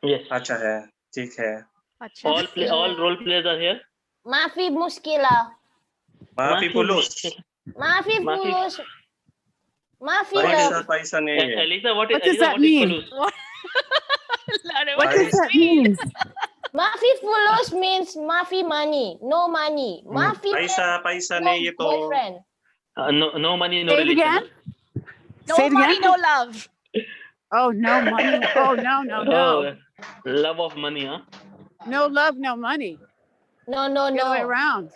Yes. अच्छा है, ठीक है. All role players are here. Maafi muskila. Maafi pulus. Maafi pulus. Maafi Paisa नहीं है. Elisa, What does that mean? What does that mean? Maafi pulus means maafi money, no money. Maafi Paisa no नहीं ये तो. boyfriend. No money, no Say it relation. again. No Say it money, again. no love. Oh, no money. Oh, no. Oh, love of money, huh? No love, no money. No. The other way around.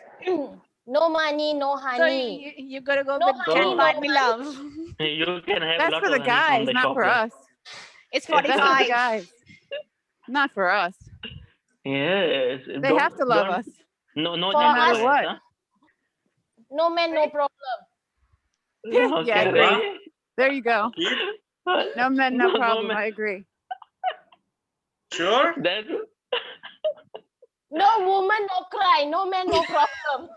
No money, no So honey. you gotta go No with honey, Can no Buy Me money. Love. You can have That's lot for of the honey guys, from the not shop. for us. It's That's for the 45. guys. Not for us. Yes. They have to love us. No For gender us. bias, what? huh? No man, no problem. Okay, Yeah, I agree. really? There you go. No men, no problem. man. I agree. Sure. That's No woman, no cry. No man, no problem.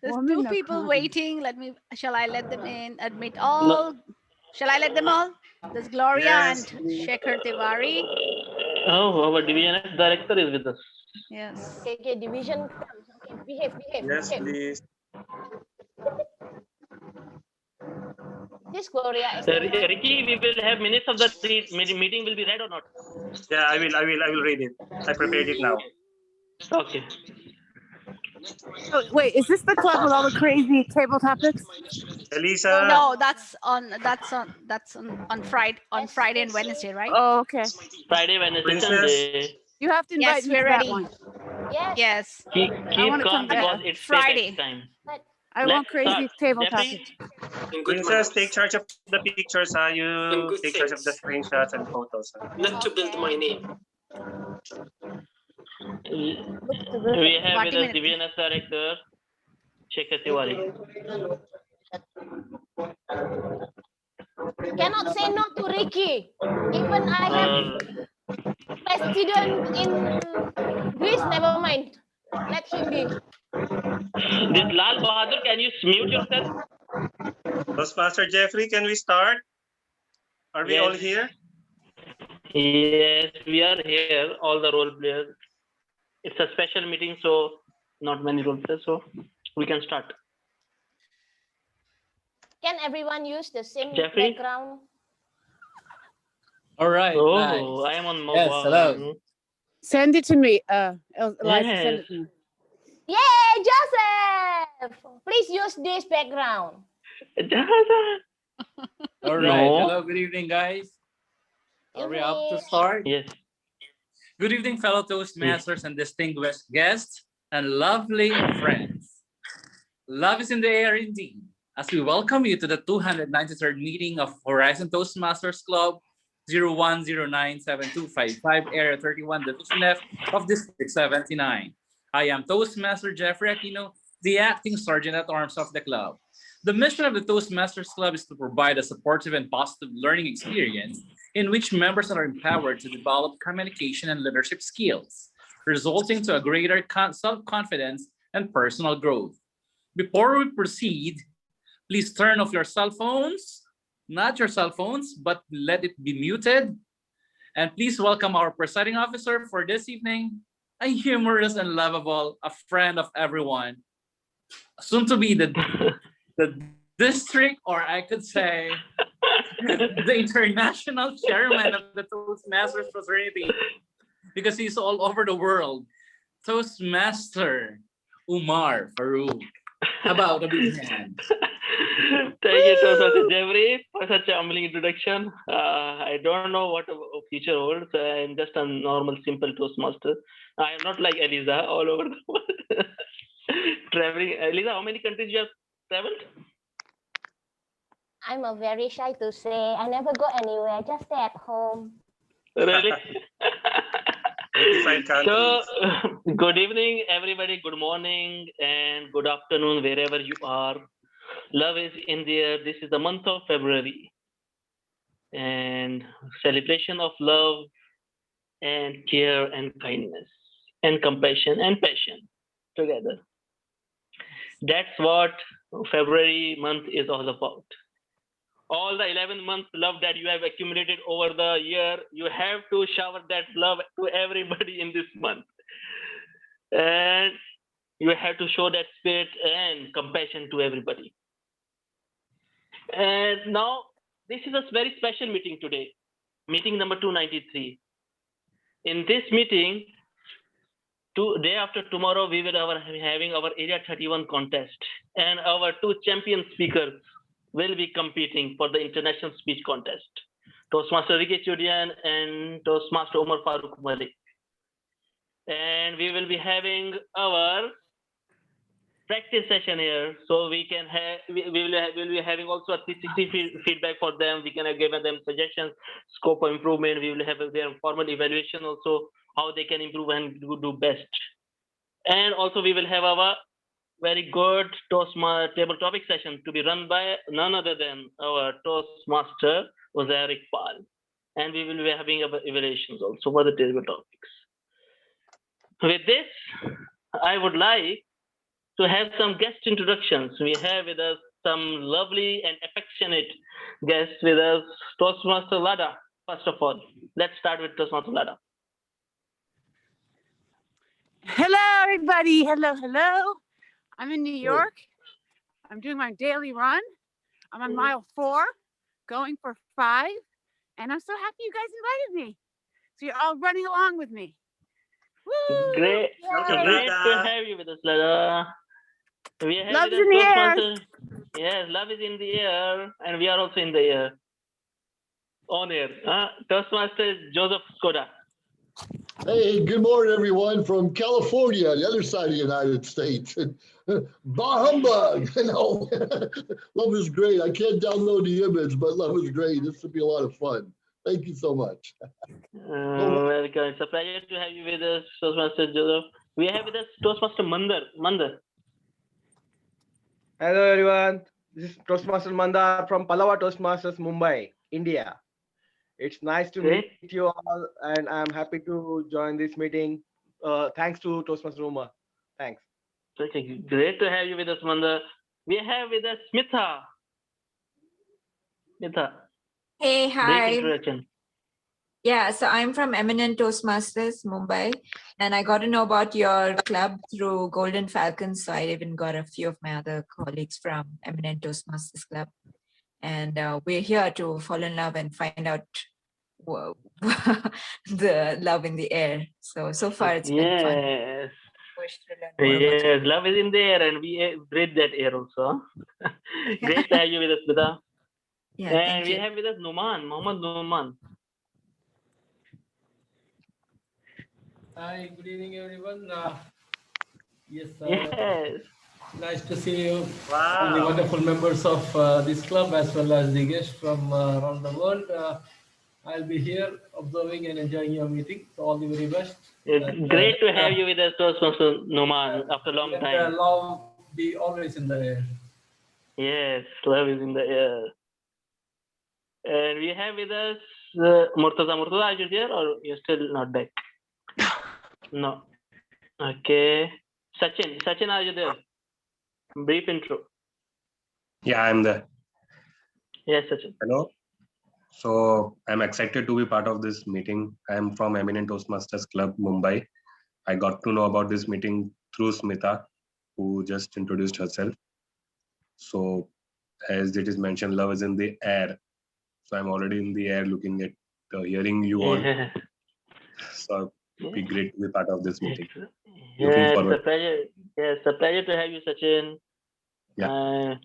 There's Woman, two no people problem. waiting. Shall I let them in? Admit all. Shall I let them all? There's Gloria Yes. and Shekhar Tiwari. oh, our DVNS director is with us. Yes. Okay, division comes. Okay, behave. Yes, behave. please. This Gloria is Ricky, we will have minutes of the meeting will be read or not? Yeah, I will read it. I prepared it now. Okay. Oh, wait, is this the club with all the crazy table topics? Elisa. No, that's on Friday and Wednesday, right? Oh, okay. Friday, Wednesday, Princess. Sunday. You have to invite Yes, me we're to that ready. one. Yes. Yes. Keep wanna calm come there. because it's Friday. payback time. I want crazy table Jeffrey? topics. Princess, take charge of the pictures. You take charge of the screenshots and photos. Not to build my name. We have with us 40 minutes. DVNS director, Shekhar Tiwari. Cannot say no to Ricky. Even I have president in Greece, never mind. Let him be. This Lal Bahadur, can you mute yourself? Toastmaster Jeffrey, can we start? Are we Yes. all here? Yes, we are here, all the role players. It's a special meeting, so not many role players, so we can start. Can everyone use the same Jeffrey? background? All right. Oh, nice. I am on mobile. Yes, hello. Send it to me, Eliza. Send Yes. it to me. Yay, Joseph! Please use this background. All right. No. Hello, good evening, guys. Are we up to start? Yes. Good evening, fellow Toastmasters and distinguished guests and lovely friends. Love is in the air indeed, as we welcome you to the 293rd meeting of Horizon Toastmasters Club 01097255, Area 31, Division F of District 79. I am Toastmaster Jeffrey Aquino, the acting Sergeant at Arms of the club. The mission of the Toastmasters Club is to provide a supportive and positive learning experience in which members are empowered to develop communication and leadership skills, resulting to a greater self-confidence and personal growth. Before we proceed, please turn off your cell phones, not your cell phones, but let it be muted. And please welcome our presiding officer for this evening, a humorous and lovable, a friend of everyone, soon to be the district, or I could say, the international chairman of the Toastmasters fraternity, because he's all over the world. Toastmaster Omar Farouk. How about a big hand? Thank you, Toastmaster Jeffrey, for such a humbling introduction. I don't know what a future holds. I'm just a normal, simple Toastmaster. I am not like Eliza, all over the world. Traveling. Eliza, how many countries you have traveled? I'm very shy to say. I never go anywhere. Just stay at home. Really? 85 countries. So, good evening, everybody. Good morning and good afternoon, wherever you are. Love is in the air. This is the month of February. And celebration of love and care and kindness and compassion and passion together. That's what February month is all about. all the 11 months love that you have accumulated over the year, you have to shower that love to everybody in this month. And you have to show that spirit and compassion to everybody. And now, this is a very special meeting today, meeting number 293. In this meeting, day after tomorrow, we will be having our Area 31 contest, and our two champion speakers will be competing for the international speech contest, Toastmaster Turian and Toastmaster Omar Malik. And we will be having our practice session here, so we can have we'll be having also a 360 feedback for them. We can have given them suggestions, scope of improvement. We will have their formal evaluation also, how they can improve and do best. And also we will have our very good Toastmaster table topic session to be run by none other than our Toastmaster Eric Paul. And we will be having our evaluations also for the table topics. With this, I would like to have some guest introductions. We have with us some lovely and affectionate guests with us. Toastmaster Lada, first of all. Let's start with Toastmaster Lada. Hello, everybody. Hello, hello. I'm in New York. I'm doing my daily run. I'm on mile 4, going for 5. And I'm so happy you guys invited me. So you're all running along with me. Woo! Great, Welcome, great Lada. to have you with us, Lada. We have Love's with us in the air. Toastmaster. Yes, love is in the air, and we are also in the air. On air. Toastmaster Joseph Skoda. Hey, good morning, everyone from California, the other side of the United States. Bah humbug, you know. Love is great. I can't download the image, but love is great. This will be a lot of fun. Thank you so much. Welcome. It's a pleasure to have you with us, Toastmaster Joseph. We have with us Toastmaster Mandar. Hello everyone, this is Toastmaster Mandar from Palava Toastmasters, Mumbai, India. It's nice to Great. meet you all, and I'm happy to join this meeting. Thanks to Toastmaster Uma. Thanks. Okay, great to have you with us, Mandar. We have with us Smitha. Hey, Brief hi. introduction. Yeah, so I'm from Eminent Toastmasters, Mumbai, and I got to know about your club through Golden Falcons. So I even got a few of my other colleagues from Eminent Toastmasters Club. And we're here to fall in love and find out the love in the air. So far it's been fun. Yes. Wish to learn more about Yes, love is in the air, and we breathe that air also. Great to have you with us, Smitha. Yeah, And thank we you. have with us Mohammed Numan. Hi, good evening, everyone. Yes, Yes. nice to see you, all the Wow. wonderful members of this club, as well as the guests from around the world. I'll be here observing and enjoying your meeting. So all the very best. It's great to have you with us, Toastmaster Numan, after a long Let time. love be always in the air. Yes, love is in the air. And we have with us Murtaza. Murtaza, are you there or you're still not back? No. Okay. Sachin, are you there? Brief intro. Yeah, I'm there. Yes, Sachin. Hello. So I'm excited to be part of this meeting. I'm from Eminent Toastmasters Club, Mumbai. I got to know about this meeting through Smitha, who just introduced herself. So as it is mentioned, love is in the air. So I'm already in the air looking at hearing you all. Yeah. So it'd be great to be part of this meeting. Yeah, Looking it's a forward. pleasure. Yeah, it's a pleasure to have you, Sachin. Yeah.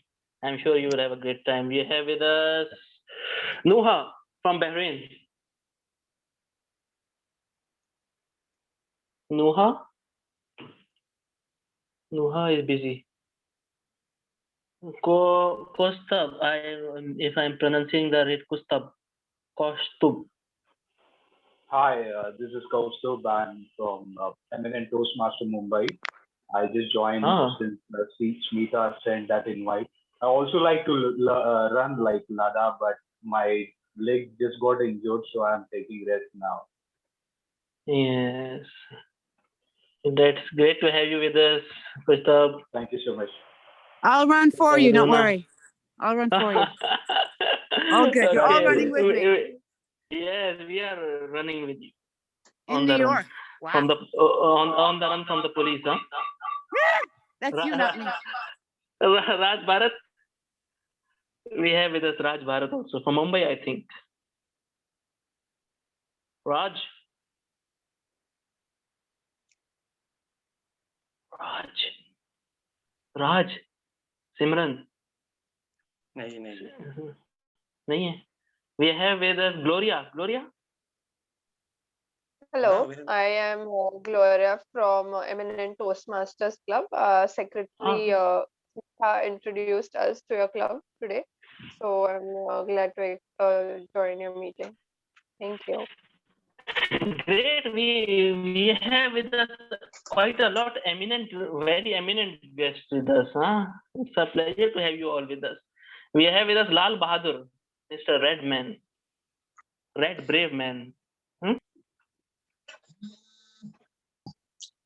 I'm sure you will have a great time. We have with us Nuha from Bahrain. Nuha is busy. Kostab, if I'm pronouncing the right, Kostub. Hi, this is Kaustubh. I'm from Eminent Toastmaster Mumbai. I just joined since Smita sent that invite. I also like to run like Lada, but my leg just got injured, so I'm taking rest now. Yes. That's great to have you with us, Kostab. Thank you so much. I'll run for you. Don't worry. I'll run for you. Oh, good. You're all Okay. running with me. Yes, we are running with you. In New York. Wow. From the on the run from the police, huh? That's you, not me. Raj Bharat. We have with us Raj Bharat also from Mumbai, I think. Raj. Raj. Simran. नहीं है. We have with us Gloria. Gloria. Hello, I am Gloria from Eminent Toastmasters Club. Secretary introduced us to your club today, so I'm glad to join your meeting. Thank you. Great. We have with us quite a lot very eminent guests with us. Huh? It's a pleasure to have you all with us. We have with us Lal Bahadur, Mr. Red Man, Red Brave Man.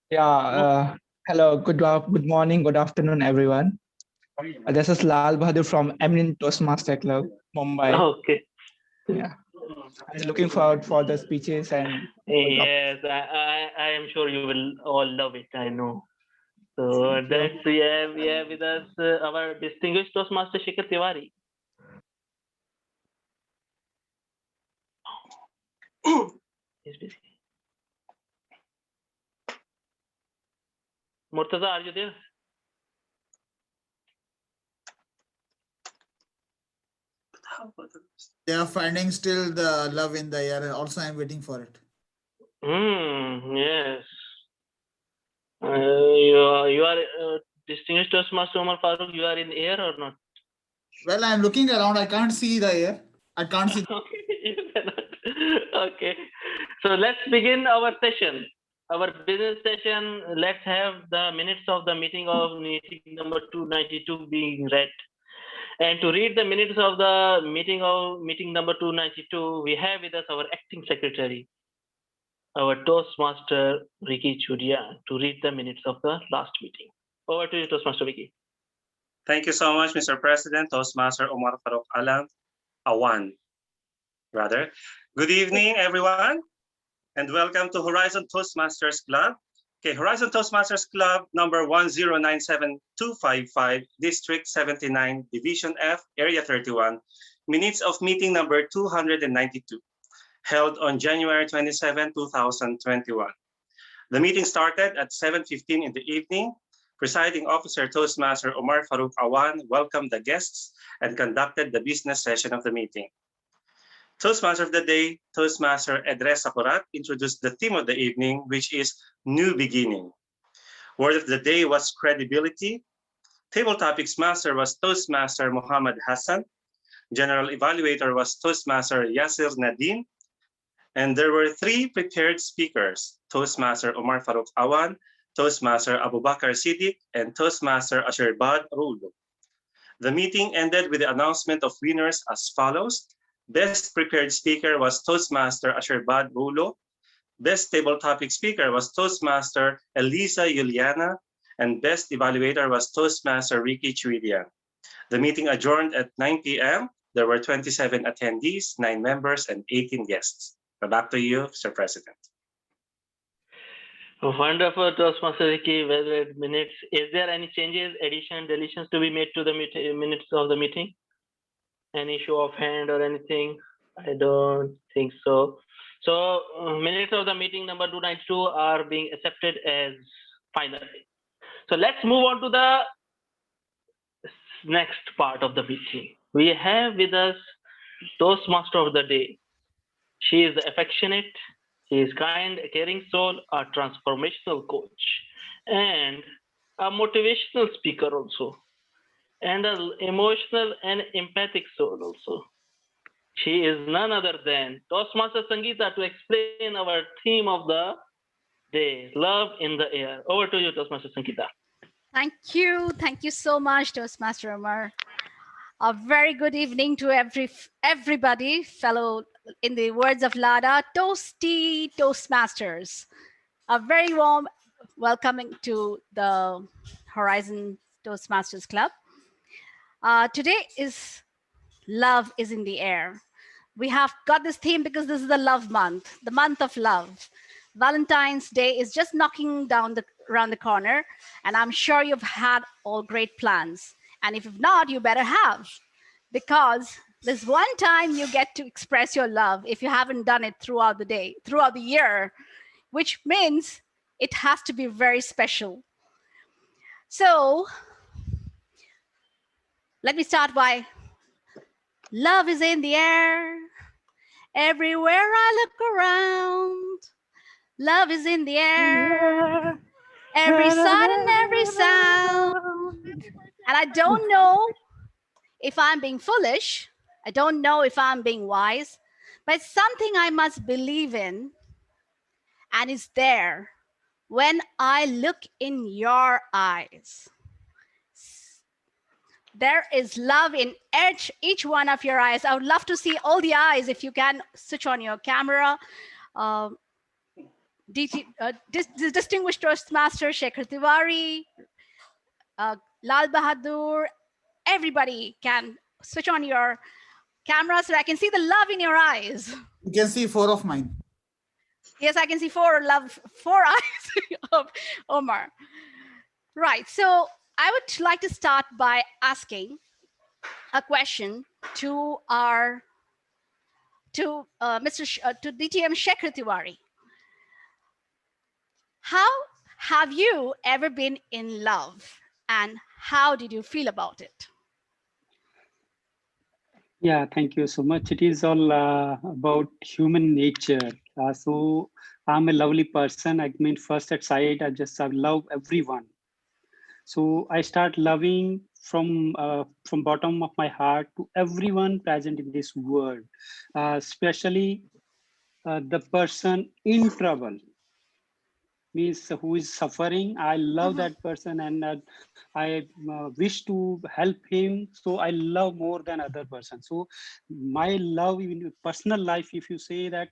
Yeah. Hello. Good morning. Good afternoon, everyone. This is Lal Bahadur from Eminent Toastmaster Club, Mumbai. Okay. Yeah. I'm looking forward for the speeches and. Yes, I am sure you will all love it. I know. So that's we have with us our distinguished Toastmaster Shikhar Tiwari. He's busy. Murtaza, are you there? They are finding still the love in the air. Also, I'm waiting for it. Yes. You are distinguished Toastmaster Omar Farooq. You are in the air or not? Well, I'm looking around. I can't see the air. I can't see. Okay. So let's begin our session. Our business session. Let's have the minutes of the meeting number 292 being read. And to read the minutes of the meeting number 292, we have with us our acting secretary, our Toastmaster Ricky Chudia, to read the minutes of the last meeting. Over to you, Toastmaster Ricky. Thank you so much, Mr. President. Toastmaster Omar Farooq Awan. Good evening, everyone, and welcome to Horizon Toastmasters Club. Okay, Horizon Toastmasters Club number 1097255, District 79, Division F, Area 31, minutes of meeting number 292, held on January 27, 2021. The meeting started at 7:15 in the evening. Presiding Officer Toastmaster Omar Farooq Awan welcomed the guests and conducted the business session of the meeting. Toastmaster of the Day, Toastmaster Edres Sakurat, introduced the theme of the evening, which is New Beginning. Word of the day was credibility. Table Topics Master was Toastmaster Muhammad Hassan. General Evaluator was Toastmaster Yasir Nadim. And there were 3 prepared speakers, Toastmaster Omar Farooq Awan, Toastmaster Abu Bakr Siddiq, and Toastmaster Ashirbad Rulo. The meeting ended with the announcement of winners as follows. Best prepared speaker was Toastmaster Ashirbad Rulo. Best table topic speaker was Toastmaster Elisa Juliana, and best evaluator was Toastmaster Ricky Chuidian. The meeting adjourned at 9 p.m. There were 27 attendees, 9 members, and 18 guests. Back to you, Mr. President. Wonderful, Toastmaster Ricky. Well-read minutes. Is there any changes, additions, deletions to be made to the minutes of the meeting? Any show of hand or anything? I don't think so. So minutes of the meeting number 292 are being accepted as final. So let's move on to the next part of the meeting. We have with us Toastmaster of the Day. She is affectionate, she is kind, a caring soul, a transformational coach, and a motivational speaker also, and an emotional and empathic soul also. She is none other than Toastmaster Sangeeta to explain our theme of the day, love in the air. Over to you, Toastmaster Sangeeta. Thank you. Thank you so much, Toastmaster Omar. A very good evening to everybody, fellow, in the words of Lada, Toasty Toastmasters. A very warm welcoming to the Horizon Toastmasters Club. Today is love is in the air. We have got this theme because this is the love month, the month of love. Valentine's Day is just knocking down around the corner, and I'm sure you've had all great plans. And if you've not, you better have, because this one time you get to express your love if you haven't done it throughout the day, throughout the year, which means it has to be very special. So let me start by love is in the air. Everywhere I look around, love is in the air. Every sight and every sound. And I don't know if I'm being foolish. I don't know if I'm being wise, but it's something I must believe in, and it's there when I look in your eyes. There is love in each one of your eyes. I would love to see all the eyes if you can switch on your camera. Distinguished Toastmaster Shekhar Tiwari, Lal Bahadur, everybody can switch on your camera so I can see the love in your eyes. You can see 4 of mine. Yes, I can see four eyes of Omar. Right, so I would like to start by asking a question to DTM Shekhar Tiwari. How have you ever been in love, and how did you feel about it? Yeah, thank you so much. It is all about human nature. So I'm a lovely person. I mean, first at sight, I love everyone. So I start loving from bottom of my heart to everyone present in this world, especially the person in trouble. Means who is suffering. I love that person, and I wish to help him. So I love more than other person. So my love in personal life, if you say that,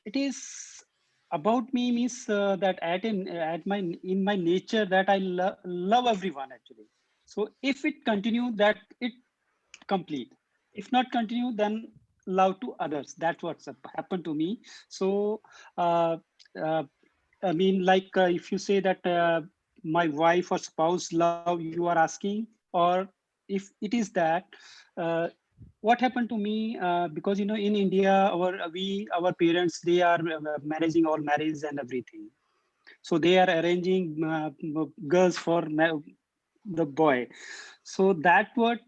it is about me, means that in my nature that I love everyone actually. So if it continue, that it complete. If not continue, then love to others. That's what's happened to me. So I mean, like if you say that my wife or spouse love you are asking, or if it is that, what happened to me, because in India, our parents, they are managing all marriage and everything. So they are arranging girls for the boy. So that what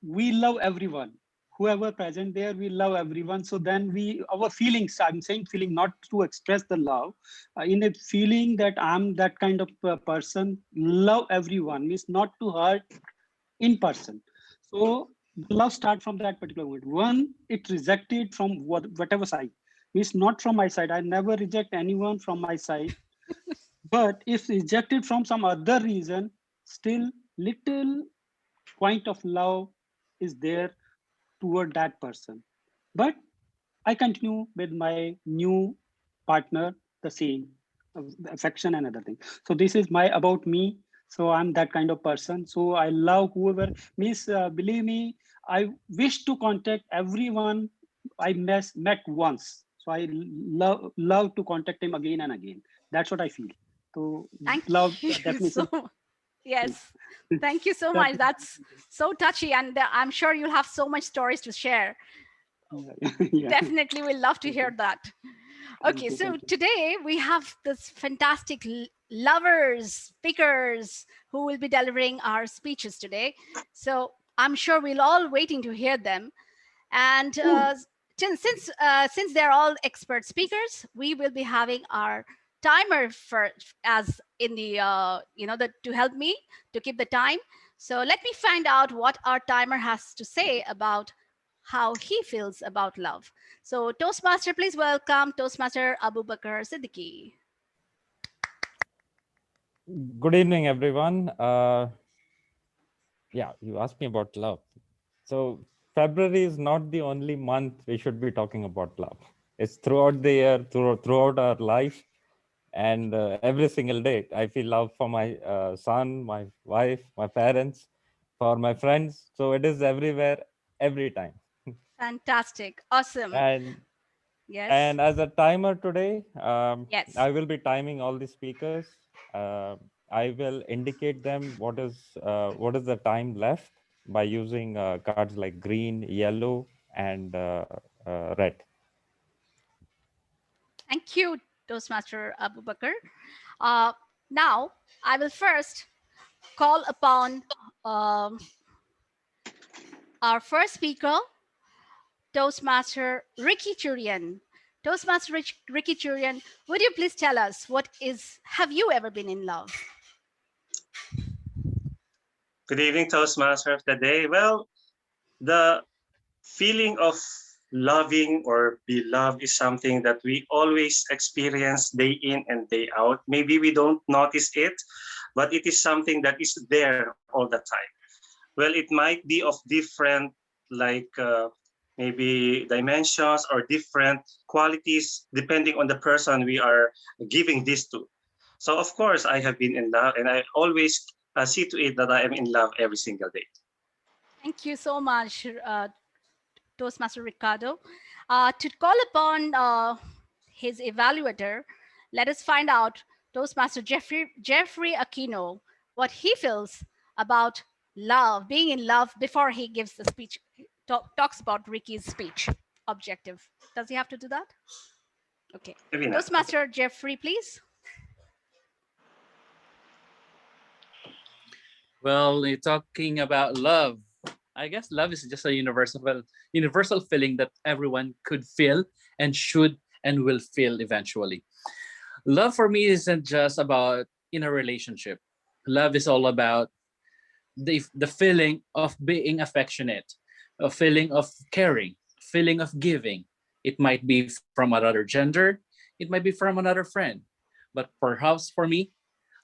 we love everyone, whoever present there, we love everyone. So then our feelings, I'm saying feeling, not to express the love, in a feeling that I'm that kind of person, love everyone, means not to hurt in person. So love start from that particular moment. One, it rejected from whatever side, means not from my side. I never reject anyone from my side. But if rejected from some other reason, still little point of love is there toward that person. But I continue with my new partner, the same affection and other thing. So this is about me. So I'm that kind of person. So I love whoever, means believe me, I wish to contact everyone I met once. So I love to contact him again and again. That's what I feel. So Thank love you definition. Yes, thank you so much. That's so touchy, and I'm sure you'll have so much stories to share. Yeah. Definitely, we'll love to hear that. Okay, so today we have this fantastic lovers, speakers who will be delivering our speeches today. So I'm sure we'll all waiting to hear them. And since they're all expert speakers, we will be having our timer as in the to help me to keep the time. So let me find out what our timer has to say about how he feels about love. So Toastmaster, please welcome Toastmaster Abu Bakr Siddiqui. Good evening, everyone. Yeah, you asked me about love. So February is not the only month we should be talking about love. It's throughout the year, throughout our life, and every single day. I feel love for my son, my wife, my parents, for my friends. So it is everywhere, every time. Fantastic. Awesome. And Yes. and as a timer today, Yes. I will be timing all the speakers. I will indicate them what is the time left by using cards like green, yellow, and red. Thank you, Toastmaster Abu Bakr. Now, I will first call upon our first speaker, Toastmaster Ricky Turian. Toastmaster Ricky Turian, would you please tell us have you ever been in love? Good evening, Toastmaster of the day. Well, the feeling of loving or be loved is something that we always experience day in and day out. Maybe we don't notice it, but it is something that is there all the time. Well, it might be of different, like maybe dimensions or different qualities depending on the person we are giving this to. So of course, I have been in love, and I always see to it that I am in love every single day. Thank you so much, Toastmaster Ricardo. To call upon his evaluator, let us find out Toastmaster Jeffrey Aquino, what he feels about love, being in love, before he gives the speech, talks about Ricky's speech objective. Does he have to do that? Okay. Toastmaster Jeffrey, please. Well, you're talking about love. I guess love is just a universal feeling that everyone could feel and should and will feel eventually. Love for me isn't just about in a relationship. Love is all about the feeling of being affectionate, a feeling of caring, feeling of giving. It might be from another gender, it might be from another friend. But perhaps for me,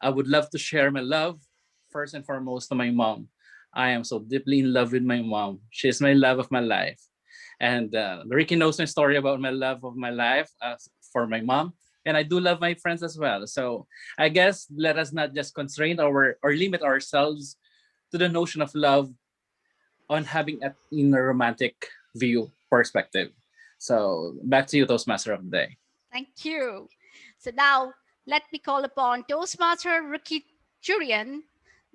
I would love to share my love first and foremost to my mom. I am so deeply in love with my mom. She's my love of my life. And Ricky knows my story about my love of my life for my mom. And I do love my friends as well. So I guess let us not just constrain or limit ourselves to the notion of love on having it in a romantic view perspective. So back to you, Toastmaster of the day. Thank you. So now let me call upon Toastmaster Ricky Turian,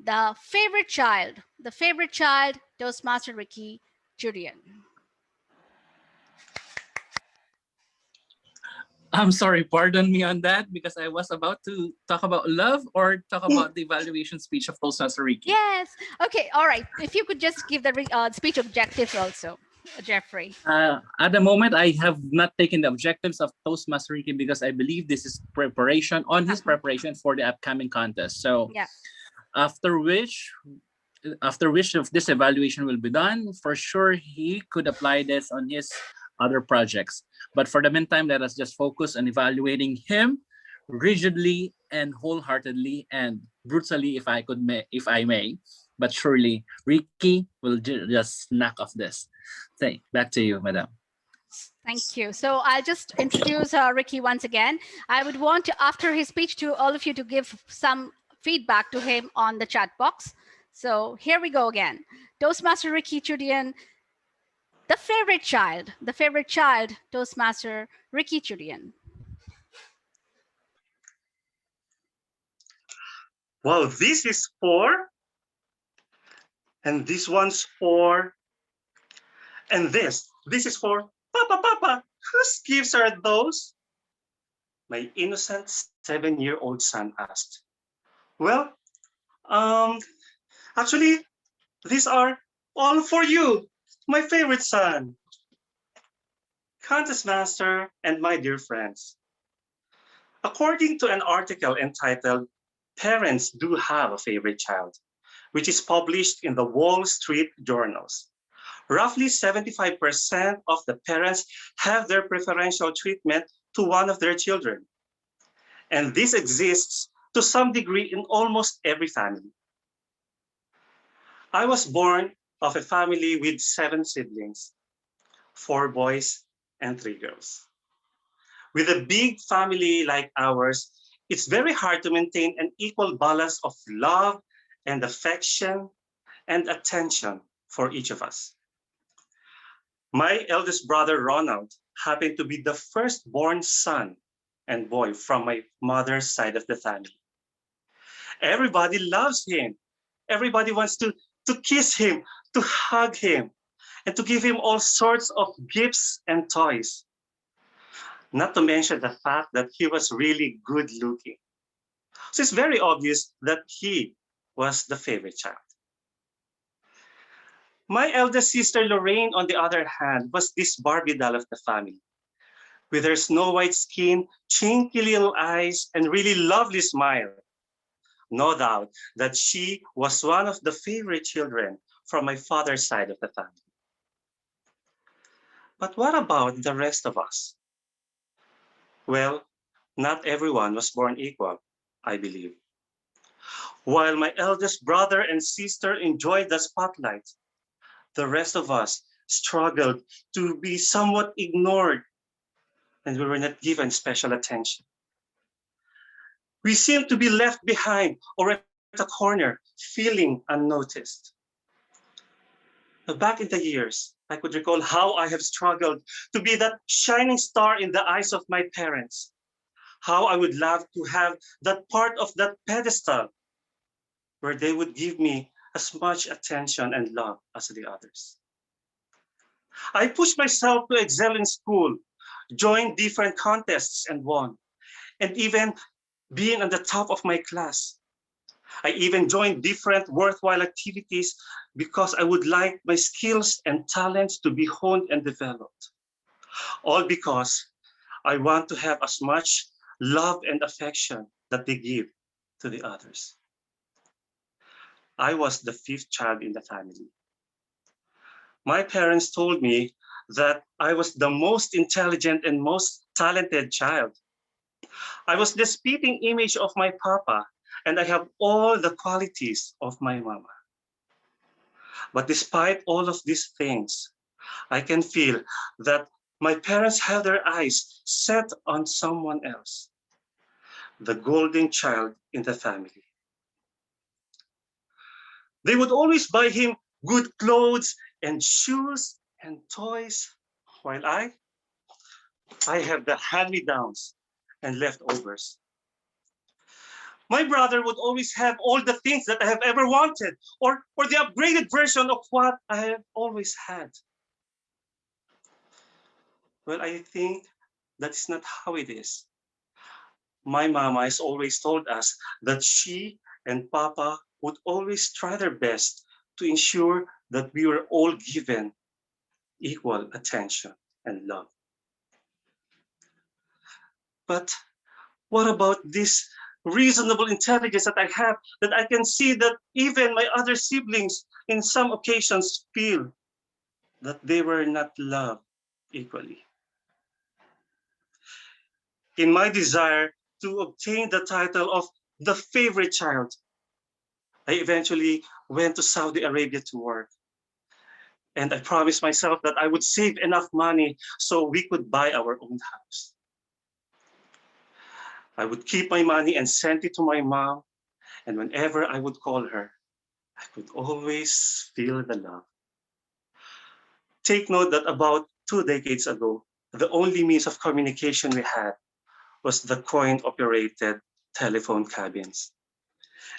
the favorite child, Toastmaster Ricky Turian. I'm sorry, pardon me on that, because I was about to talk about love or talk about the evaluation speech of Toastmaster Ricky. Yes. Okay. All right. If you could just give the speech objectives also, Jeffrey. At the moment, I have not taken the objectives of Toastmaster Ricky because I believe this is preparation preparation for the upcoming contest. So yeah. After which if this evaluation will be done, for sure he could apply this on his other projects. But for the meantime, let us just focus on evaluating him rigidly and wholeheartedly and brutally, if I may. But surely Ricky will just snack off this. Say, back to you, madam. Thank you. So I'll just introduce Ricky once again. I would want to, after his speech, to all of you to give some feedback to him on the chat box. So here we go again. Toastmaster Ricky Turian, the favorite child, Toastmaster Ricky Turian. Well, this is 4, and this one's 4, and this is for Papa. Whose gifts are those? My innocent 7-year-old son asked. Well, actually, these are all for you, my favorite son, Contest Master, and my dear friends. According to an article entitled Parents Do Have a Favorite Child, which is published in the Wall Street journals, roughly 75% of the parents have their preferential treatment to one of their children. And this exists to some degree in almost every family. I was born of a family with 7 siblings, 4 boys and 3 girls. With a big family like ours, it's very hard to maintain an equal balance of love and affection and attention for each of us. My eldest brother, Ronald, happened to be the firstborn son and boy from my mother's side of the family. Everybody loves him. Everybody wants to kiss him, to hug him, and to give him all sorts of gifts and toys. Not to mention the fact that he was really good looking. So it's very obvious that he was the favorite child. My eldest sister, Lorraine, on the other hand, was this Barbie doll of the family. With her snow white skin, chinky little eyes, and really lovely smile. No doubt that she was one of the favorite children from my father's side of the family. But what about the rest of us? Well, not everyone was born equal, I believe. While my eldest brother and sister enjoyed the spotlight, the rest of us struggled to be somewhat ignored, and we were not given special attention. We seemed to be left behind or at a corner, feeling unnoticed. Back in the years, I could recall how I have struggled to be that shining star in the eyes of my parents. How I would love to have that part of that pedestal where they would give me as much attention and love as the others. I pushed myself to excel in school, joined different contests and won, and even being on the top of my class. I even joined different worthwhile activities because I would like my skills and talents to be honed and developed. All because I want to have as much love and affection that they give to the others. I was the fifth child in the family. My parents told me that I was the most intelligent and most talented child. I was the spitting image of my papa, and I have all the qualities of my mama. But despite all of these things, I can feel that my parents have their eyes set on someone else, the golden child in the family. They would always buy him good clothes and shoes and toys, while I have the hand-me-downs and leftovers. My brother would always have all the things that I have ever wanted, or the upgraded version of what I have always had. Well, I think that's not how it is. My mama has always told us that she and papa would always try their best to ensure that we were all given equal attention and love. But what about this reasonable intelligence that I have, that I can see that even my other siblings in some occasions feel that they were not loved equally? In my desire to obtain the title of the favorite child, I eventually went to Saudi Arabia to work. And I promised myself that I would save enough money so we could buy our own house. I would keep my money and send it to my mom. And whenever I would call her, I could always feel the love. Take note that about 2 decades ago, the only means of communication we had was the coin-operated telephone cabins.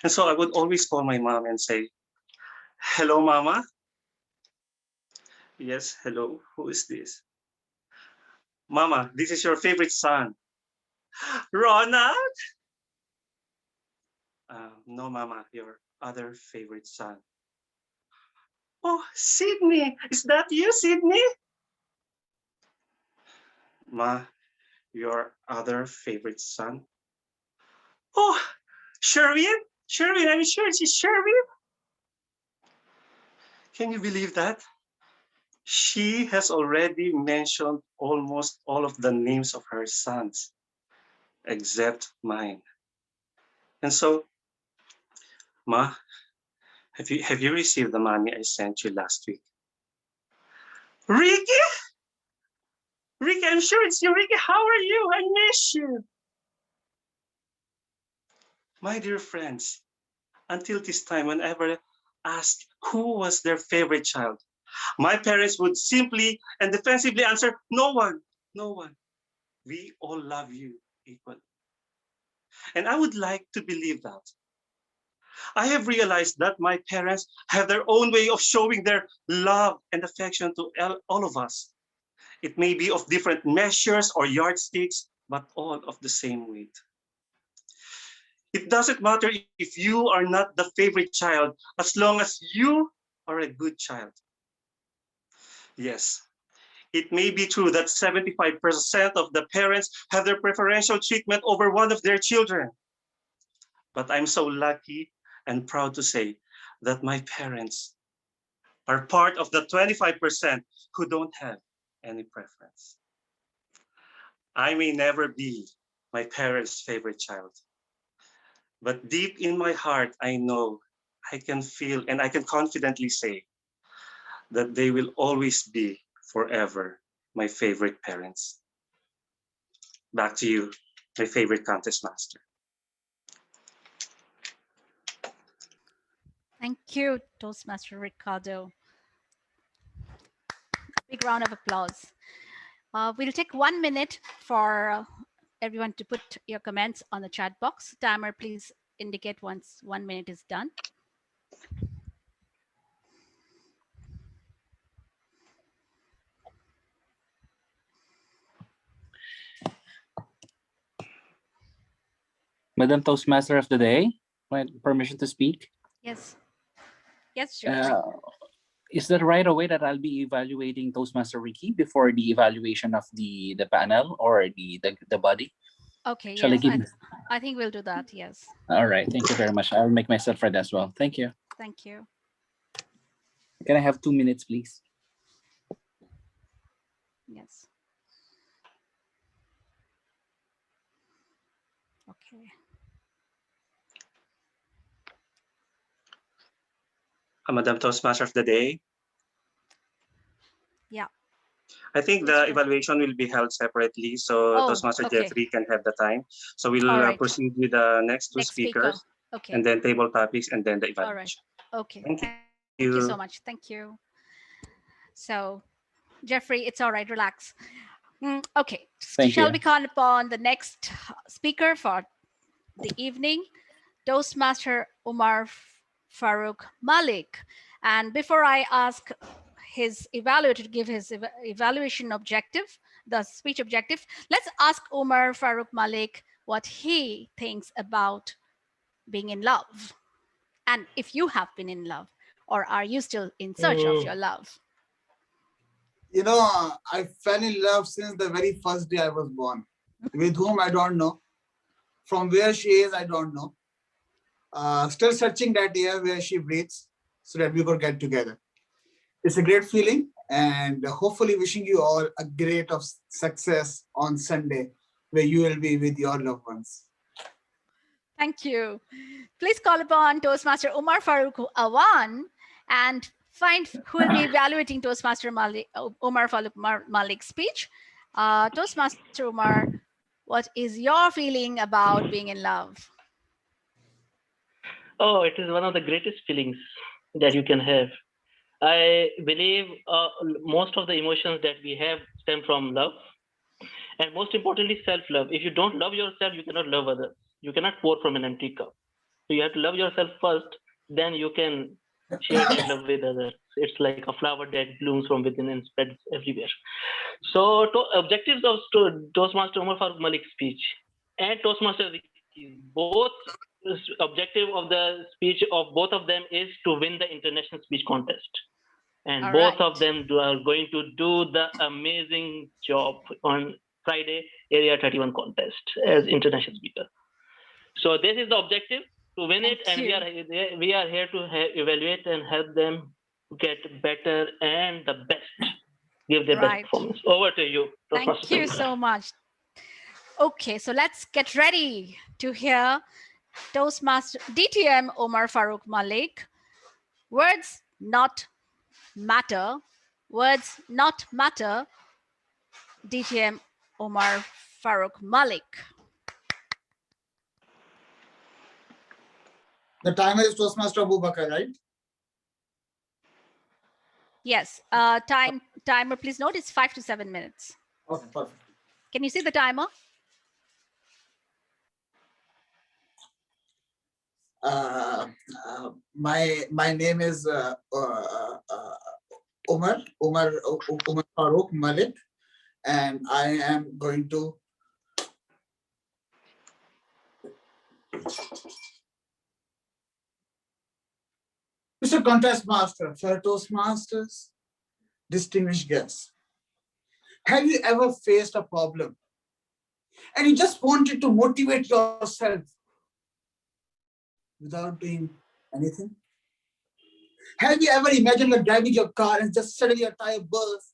And so I would always call my mom and say, "Hello, Mama." "Yes, hello, who is this?" "Mama, this is your favorite son." "Ronald?" "No, Mama, your other favorite son." "Oh, Sydney, is that you, Sydney?" "Ma, your other favorite son?" "Oh, Sherwin? Sherwin, I'm sure it's Sherwin." Can you believe that? She has already mentioned almost all of the names of her sons, except mine. And so, Ma, have you received the money I sent you last week? "Ricky? Ricky, I'm sure it's you, Ricky. How are you? I miss you." My dear friends, until this time, whenever asked who was their favorite child, My parents would simply and defensively answer, no one, no one. We all love you equally. And I would like to believe that. I have realized that my parents have their own way of showing their love and affection to all of us. It may be of different measures or yardsticks, but all of the same weight. It doesn't matter if you are not the favorite child, as long as you are a good child. Yes, it may be true that 75% of the parents have their preferential treatment over one of their children. But I'm so lucky and proud to say that my parents are part of the 25% who don't have any preference. I may never be my parents' favorite child, but deep in my heart, I know, I can feel, and I can confidently say that they will always be forever my favorite parents. Back to you, my favorite contest master. Thank you, Toastmaster Ricardo. Big round of applause. We'll take 1 minute for everyone to put your comments on the chat box. Timer, please indicate once 1 minute is done. Madam Toastmaster of the day, permission to speak? Yes. Yes, Jeffrey. Is that right away that I'll be evaluating Toastmaster Ricky before the evaluation of the panel or the body? Okay, Shall yes, I think we'll do that, yes. All right, thank you very much. I'll make myself ready as well. Thank you. Thank you. Can I have 2 minutes, please? Yes. Okay. Madam Toastmaster of the day. Yeah. I think the evaluation will be held separately, so Toastmaster Jeffrey can have the time. So we'll proceed with the next two speakers, okay, and then table topics, and then the evaluation. All right. Okay. Thank Thank you so much. Thank you. So, Jeffrey, it's all right. Relax. Okay. Shall we call upon the next speaker for the evening? Toastmaster Omar Farooq Malik. And before I ask his evaluator to give his evaluation objective, the speech objective, let's ask Omar Farooq Malik what he thinks about being in love. And if you have been in love, or are you still in search of your love? You know, I fell in love since the very first day I was born. With whom, I don't know. From where she is, I don't know. Still searching that air where she breathes so that we could get together. It's a great feeling, and hopefully wishing you all a great of success on Sunday where you will be with your loved ones. Thank you. Please call upon Toastmaster Omar Farooq Awan and find who will be evaluating Toastmaster Omar Farooq Malik's speech. Toastmaster Omar, what is your feeling about being in love? Oh, it is one of the greatest feelings that you can have. I believe most of the emotions that we have stem from love, and most importantly, self-love. If you don't love yourself, you cannot love others. You cannot pour from an empty cup. So you have to love yourself first, then you can share that love with others. It's like a flower that blooms from within and spreads everywhere. So objectives of Toastmaster Omar Farooq Malik's speech and Toastmaster Ricky's, both objective of the speech of both of them is to win the international speech contest. And both of them are going to do the amazing job on Friday Area 31 contest as international speaker. So this is the objective, to win it, and we are here to evaluate and help them get better and the best, give their best performance. Over to you. Thank you so much. Okay, so let's get ready to hear Toastmaster DTM Omar Farooq Malik. Words not matter. Words not matter. DTM Omar Farooq Malik. The timer is Toastmaster Abu Bakar, right? Yes. Timer, please note, it's 5 to 7 minutes. Okay, perfect. Can you see the timer? My name is Omar Farooq Malik, and I am going to Mr. Contest Master, for Toastmasters, distinguished guests. Have you ever faced a problem and you just wanted to motivate yourself without doing anything? Have you ever imagined you're driving your car and just suddenly your tire bursts?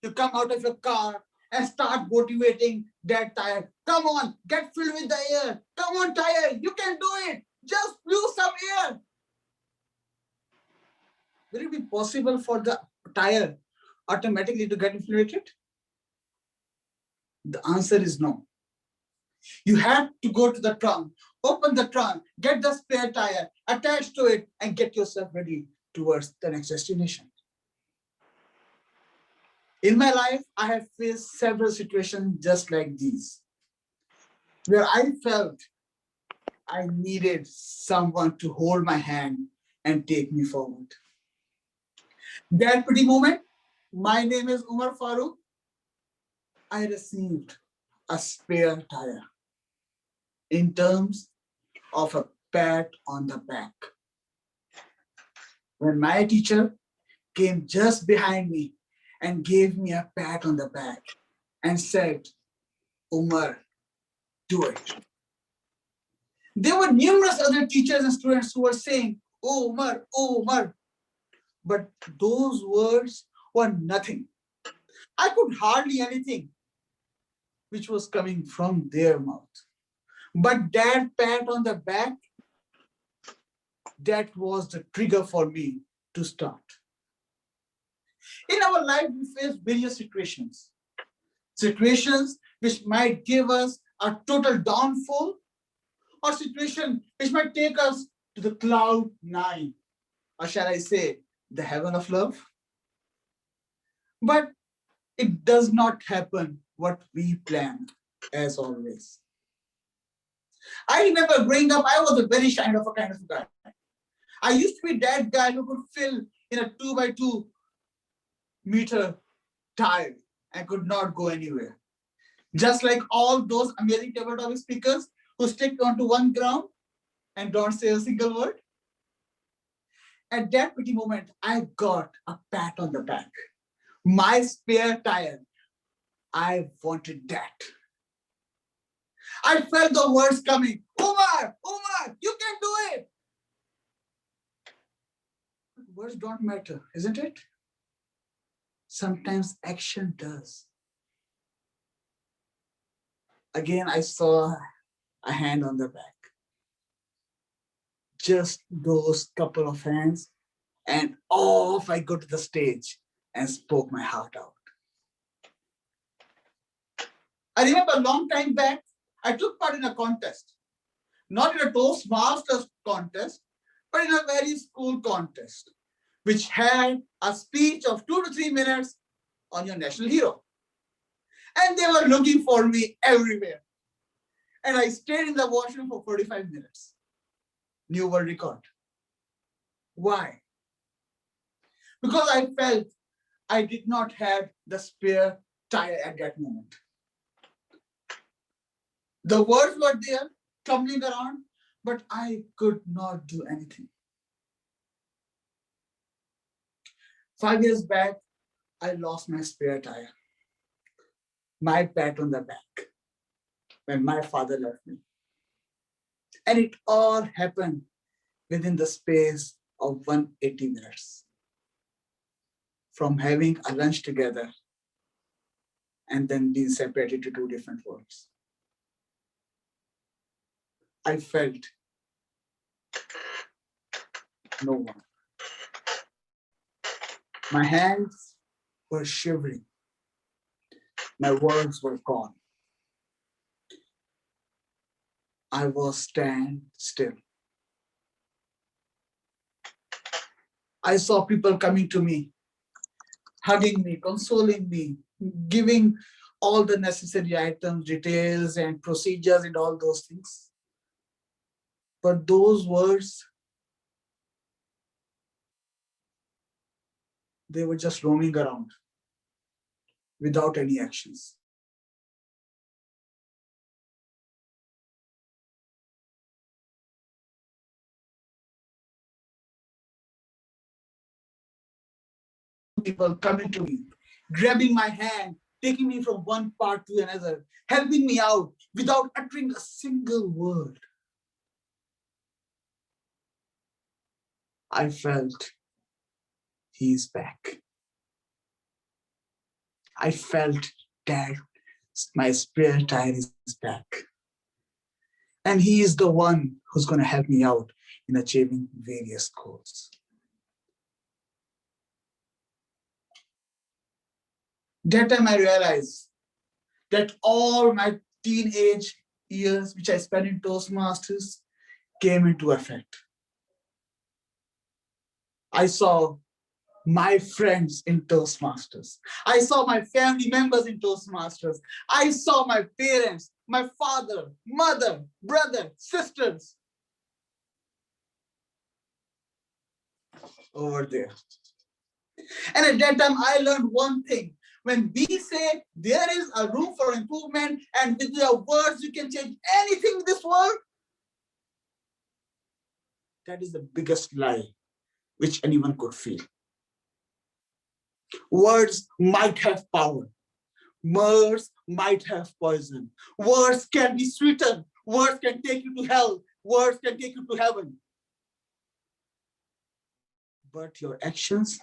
You come out of your car and start motivating that tire. Come on, get filled with the air. Come on, tire, you can do it. Just blew some air. Will it be possible for the tire automatically to get inflated? The answer is no. You have to go to the trunk, open the trunk, get the spare tire, attach to it, and get yourself ready towards the next destination. In my life, I have faced several situations just like these, where I felt I needed someone to hold my hand and take me forward. That pretty moment, my name is Umar Farooq. I received a spare tire in terms of a pat on the back. When my teacher came just behind me and gave me a pat on the back and said, Umar, do it. There were numerous other teachers and students who were saying, oh, Umar, but those words were nothing. I could hardly anything which was coming from their mouth. But that pat on the back, that was the trigger for me to start. In our life, we face various situations. Situations which might give us a total downfall, or situation which might take us to the cloud 9, or shall I say, the heaven of love. But it does not happen what we planned, as always. I remember growing up, I was a very kind of guy. I used to be that guy who could fill in a 2x2 meter tire and could not go anywhere. Just like all those amazing tabletop speakers who stick onto one ground and don't say a single word. At that pretty moment, I got a pat on the back. My spare tire. I wanted that. I felt the words coming. Omar, you can do it. But words don't matter, isn't it? Sometimes action does. Again, I saw a hand on the back. Just those couple of hands, and off I go to the stage and spoke my heart out. I remember a long time back, I took part in a contest. Not in a Toastmasters contest, but in a very school contest, which had a speech of 2 to 3 minutes on your national hero. And they were looking for me everywhere. And I stayed in the washroom for 45 minutes. New world record. Why? Because I felt I did not have the spare tire at that moment. The words were there, tumbling around, but I could not do anything. 5 years back, I lost my spare tire. My pat on the back when my father left me. And it all happened within the space of 180 minutes. From having a lunch together and then being separated to 2 different worlds. I felt no one. My hands were shivering. My words were gone. I was stand still. I saw people coming to me hugging me, consoling me, giving all the necessary items, details, and procedures and all those things. But those words, they were just roaming around without any actions. People coming to me, grabbing my hand, taking me from one part to another, helping me out without uttering a single word. I felt he's back. I felt that my spare tire is back. And he is the one who's going to help me out in achieving various goals. That time I realized that all my teenage years, which I spent in Toastmasters, came into effect. I saw my friends in Toastmasters. I saw my family members in Toastmasters. I saw my parents, my father, mother, brother, sisters over there. And at that time, I learned one thing. When we say there is a room for improvement and with your words you can change anything in this world, that is the biggest lie which anyone could feel. Words might have power. Words might have poison. Words can be sweetened. Words can take you to hell. Words can take you to heaven. But your actions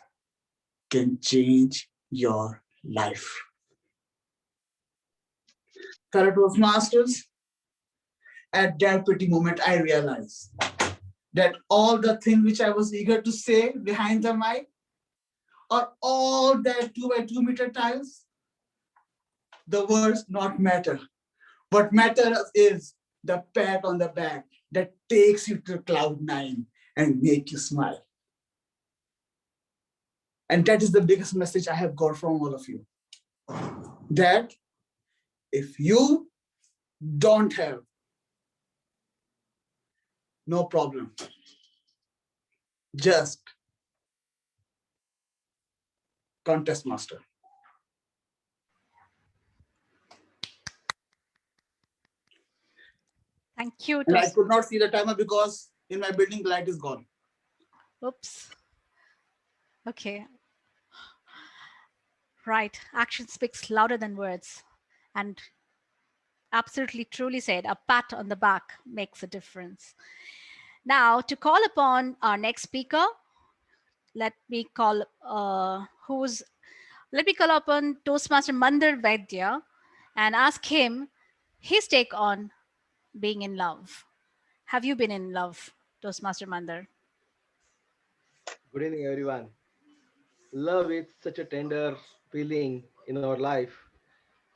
can change your life. Fellow Toastmasters, at that pretty moment, I realized that all the things which I was eager to say behind the mic, or all that 2 by 2 meter tiles, the words not matter. What matters is the pat on the back that takes you to cloud 9 and make you smile. And that is the biggest message I have got from all of you. That if you don't have, no problem. Just contest master. Thank you. And I could not see the timer because in my building the light is gone. Oops. Okay. Right. Action speaks louder than words. And absolutely truly said, a pat on the back makes a difference. Now, to call upon our next speaker, let me call upon Toastmaster Mandar Vaidya and ask him his take on being in love. Have you been in love, Toastmaster Mandar? Good evening, everyone. Love is such a tender feeling in our life.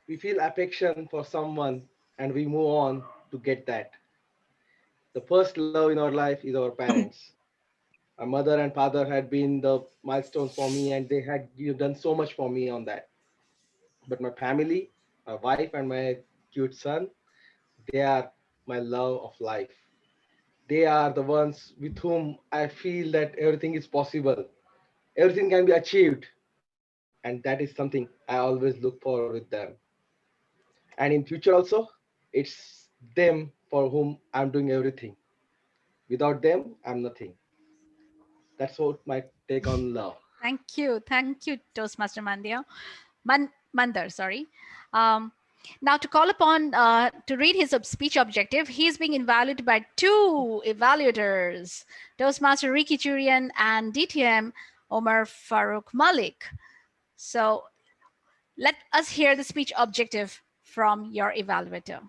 We feel affection for someone and we move on to get that. The first love in our life is our parents. My mother and father had been the milestones for me and they had done so much for me on that. But my family, my wife and my cute son, they are my love of life. They are the ones with whom I feel that everything is possible. Everything can be achieved. And that is something I always look for with them. And in future also, it's them for whom I'm doing everything. Without them, I'm nothing. That's what my take on love. Thank you, Toastmaster Mandar. Sorry. Now to call upon to read his speech objective, he is being evaluated by 2 evaluators, Toastmaster Ricky Turian and DTM Omar Farouk Malik. So let us hear the speech objective from your evaluator.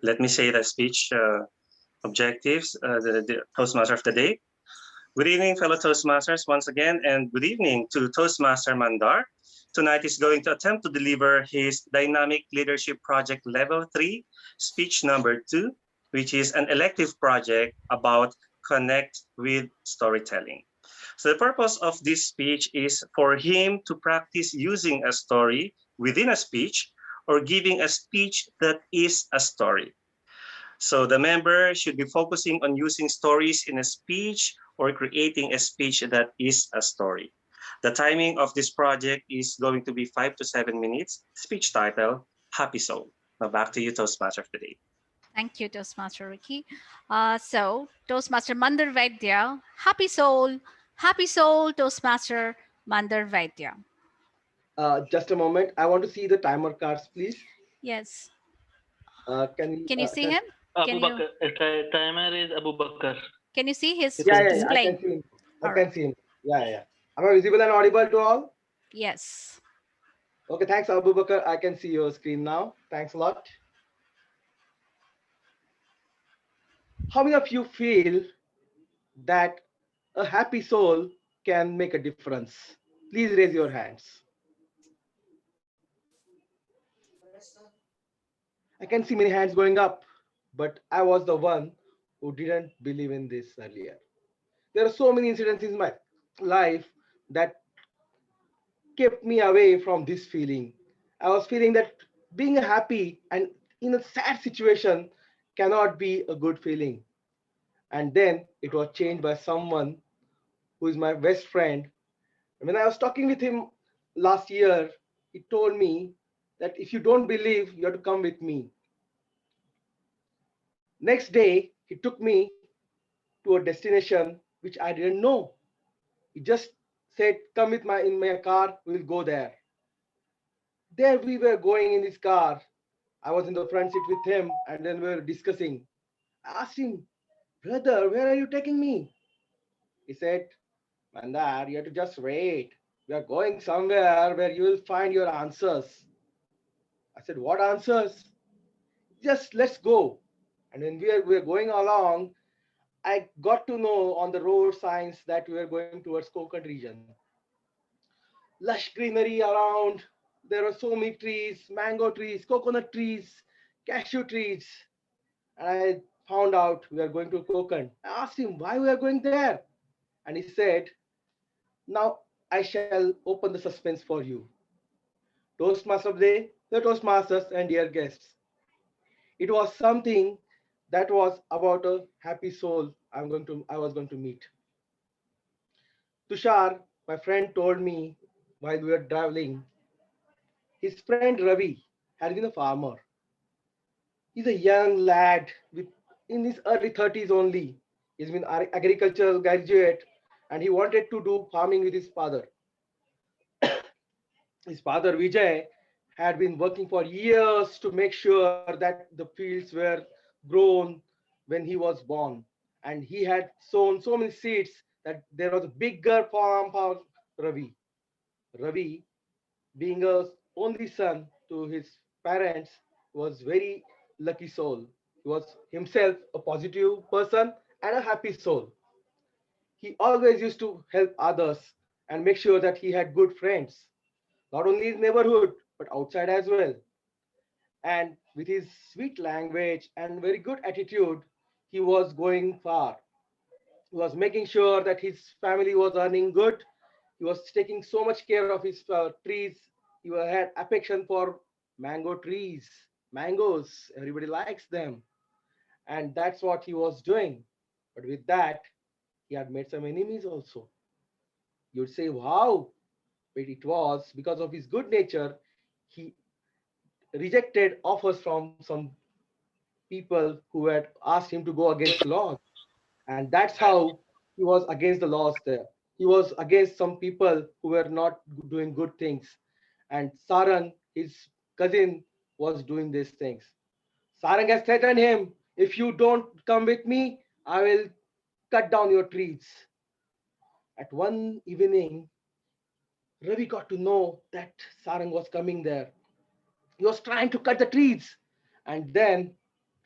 Let me say the speech objectives, the Toastmaster of the day. Good evening, fellow Toastmasters, once again, and good evening to Toastmaster Mandar. Tonight he's going to attempt to deliver his Dynamic Leadership Project Level 3, speech number 2, which is an elective project about connect with storytelling. So the purpose of this speech is for him to practice using a story within a speech or giving a speech that is a story. So the member should be focusing on using stories in a speech or creating a speech that is a story. The timing of this project is going to be 5 to 7 minutes. Speech title, Happy Soul. Now back to you, Toastmaster of the day. Thank you, Toastmaster Ricky. So, Toastmaster Mandar Vaidya, happy soul, Toastmaster Mandar Vaidya. Just a moment. I want to see the timer cards, please. Yes. Can you see him? Abu Bakr. Timer is Abu Bakr. Can you see his Yeah, display? I can see him. I All can right. see him. Yeah. Am I visible and audible to all? Yes. Okay, thanks, Abu Bakr. I can see your screen now. Thanks a lot. How many of you feel that a happy soul can make a difference? Please raise your hands. I can see many hands going up, but I was the one who didn't believe in this earlier. There are so many incidents in my life that kept me away from this feeling. I was feeling that being happy and in a sad situation cannot be a good feeling. And then it was changed by someone who is my best friend. When I was talking with him last year, he told me that if you don't believe, you have to come with me. Next day, he took me to a destination which I didn't know. He just said, come with in my car, we'll go there. There we were going in his car. I was in the front seat with him, and then we were discussing. I asked him, brother, where are you taking me? He said, Mandar, you have to just wait. We are going somewhere where you will find your answers. I said, what answers? Just let's go. And when we were going along, I got to know on the road signs that we were going towards Konkan region. Lush greenery around. There were so many trees, mango trees, coconut trees, cashew trees. And I found out we are going to Konkan. I asked him why we are going there. And he said, now I shall open the suspense for you. Toastmaster of the day, the Toastmasters and dear guests. It was something that was about a happy soul I was going to meet. Tushar, my friend, told me while we were traveling, his friend Ravi had been a farmer. He's a young lad in his early 30s only. He's been an agricultural graduate and he wanted to do farming with his father. His father Vijay had been working for years to make sure that the fields were grown when he was born. And he had sown so many seeds that there was a bigger farm for Ravi. Ravi, being a only son to his parents, was very lucky soul. He was himself a positive person and a happy soul. He always used to help others and make sure that he had good friends, not only in neighborhood, but outside as well. And with his sweet language and very good attitude, he was going far. He was making sure that his family was earning good. He was taking so much care of his trees. He had affection for mango trees, mangoes. Everybody likes them. And that's what he was doing. But with that, he had made some enemies also. You'd say, wow, but it was because of his good nature, he rejected offers from some people who had asked him to go against laws. And that's how he was against the laws there. He was against some people who were not doing good things. And Sarang, his cousin, was doing these things. Sarang has threatened him, if you don't come with me, I will cut down your trees. At one evening, Ravi got to know that Sarang was coming there. He was trying to cut the trees. And then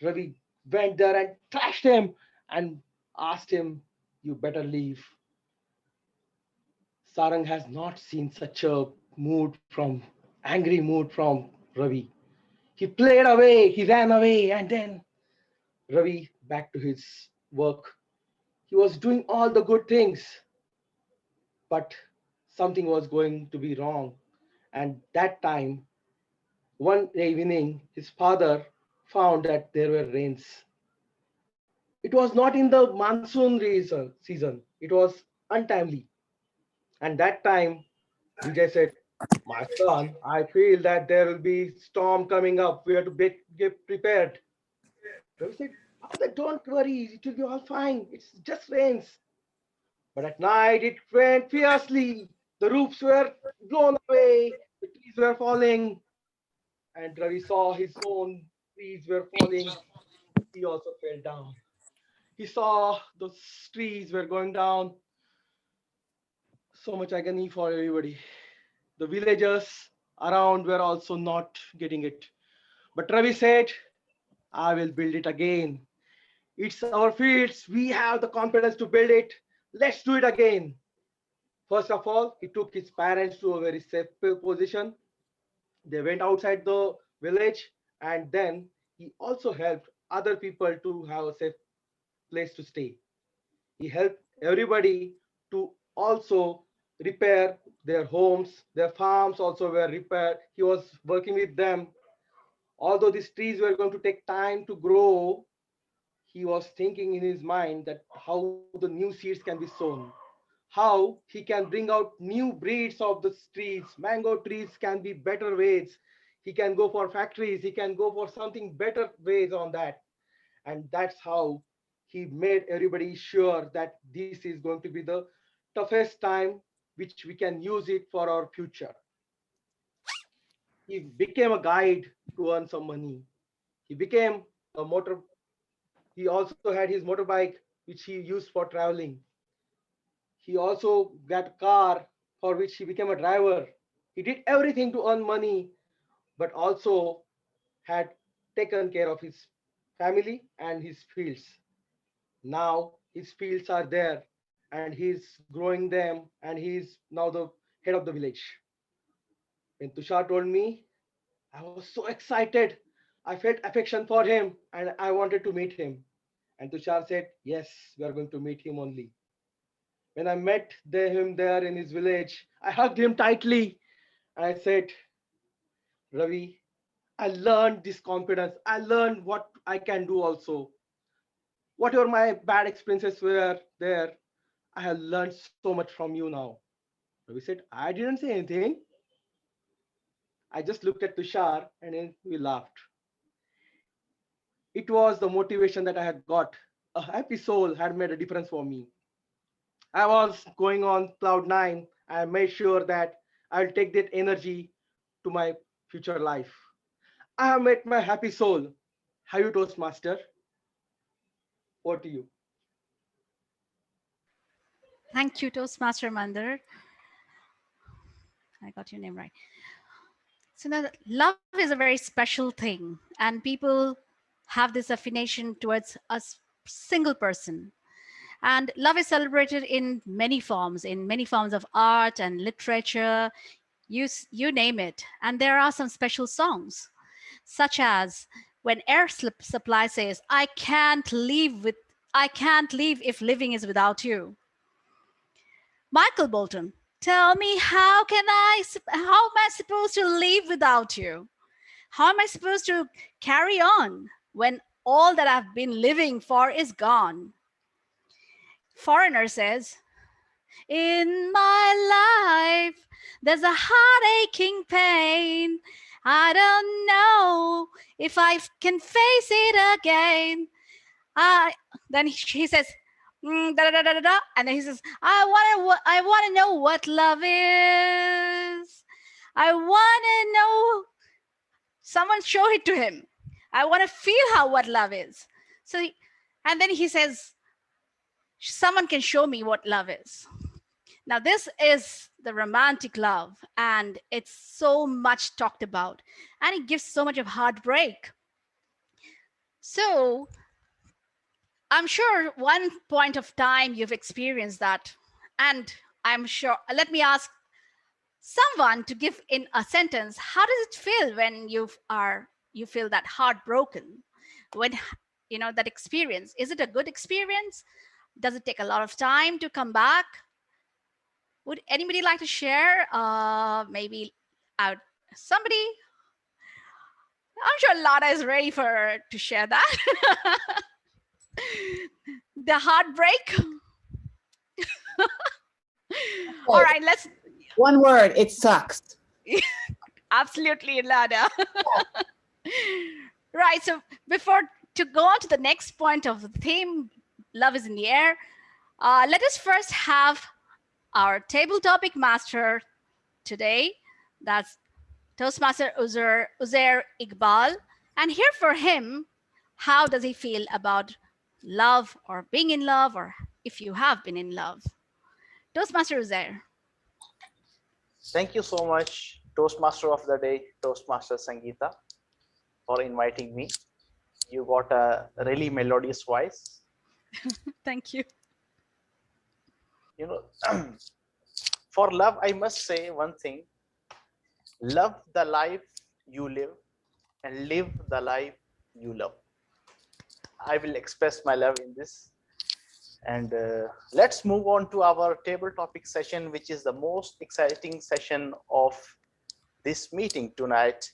Ravi went there and thrashed him and asked him, you better leave. Sarang has not seen such a angry mood from Ravi. He played away, he ran away, and then Ravi back to his work. He was doing all the good things. but something was going to be wrong. And that time, one evening, his father found that there were rains. It was not in the monsoon season. It was untimely. And that time, Vijay said, "My son, I feel that there will be storm coming up. We have to get prepared." Ravi said, "Father, don't worry. It will be all fine. It's just rains." But at night, it rained fiercely. The roofs were blown away. The trees were falling. And Ravi saw his own trees were falling. He also fell down. He saw those trees were going down. So much agony for everybody. The villagers around were also not getting it. But Ravi said, "I will build it again. It's our fields. We have the confidence to build it. Let's do it again." First of all, he took his parents to a very safe position. They went outside the village, and then he also helped other people to have a safe place to stay. He helped everybody to also repair their homes, their farms also were repaired. He was working with them. Although these trees were going to take time to grow, he was thinking in his mind that how the new seeds can be sown, how he can bring out new breeds of the trees. Mango trees can be better ways. He can go for factories, he can go for something better ways on that. And that's how he made everybody sure that this is going to be the toughest time which we can use it for our future. He became a guide to earn some money. He became a motor. He also had his motorbike which he used for traveling. He also got a car for which he became a driver. He did everything to earn money, but also had taken care of his family and his fields. Now his fields are there and he's growing them and he's now the head of the village. When Tushar told me, I was so excited. I felt affection for him and I wanted to meet him. And Tushar said, "Yes, we are going to meet him only." When I met him there in his village, I hugged him tightly and I said, "Ravi, I learned this confidence. I learned what I can do also. Whatever my bad experiences were there, I have learned so much from you now." Ravi said, "I didn't say anything. I just looked at Tushar and then we laughed." It was the motivation that I had got. A happy soul had made a difference for me. I was going on cloud nine. I made sure that I'll take that energy to my future life. I have met my happy soul. Have you, Toastmaster? Over to you. Thank you, Toastmaster Mandar. I got your name right. So now, love is a very special thing, and people have this affiliation towards a single person. And love is celebrated in many forms of art and literature, you name it. And there are some special songs, such as when Air Supply says, I can't leave if living is without you." Michael Bolton, tell me, how am I supposed to live without you? How am I supposed to carry on when all that I've been living for is gone? Foreigner says, in my life, there's a heart aching pain. I don't know if I can face it again. Then he says, da, da, da, da, da, and then he says, I want to know what love is. I want to know. Someone show it to him. I want to feel what love is. So, and then he says, someone can show me what love is. Now, this is the romantic love, and it's so much talked about, and it gives so much of heartbreak. So, I'm sure one point of time you've experienced that, and I'm sure, let me ask someone to give in a sentence, how does it feel when you feel that heartbroken? When, that experience, is it a good experience? Does it take a lot of time to come back? Would anybody like to share? Maybe out somebody. I'm sure Lada is ready to share that. The heartbreak. All right, let's. One word, it sucks. Absolutely, Lada. Right, so before to go on to the next point of the theme, love is in the air, let us first have our table topic master today. That's Toastmaster Uzair Iqbal. And hear for him, how does he feel about love or being in love, or if you have been in love? Toastmaster Uzair. Thank you so much, Toastmaster of the Day, Toastmaster Sangeeta, for inviting me. You got a really melodious voice. Thank you. You know, for love, I must say one thing. Love the life you live and live the life you love. I will express my love in this. And let's move on to our table topic session, which is the most exciting session of this meeting tonight.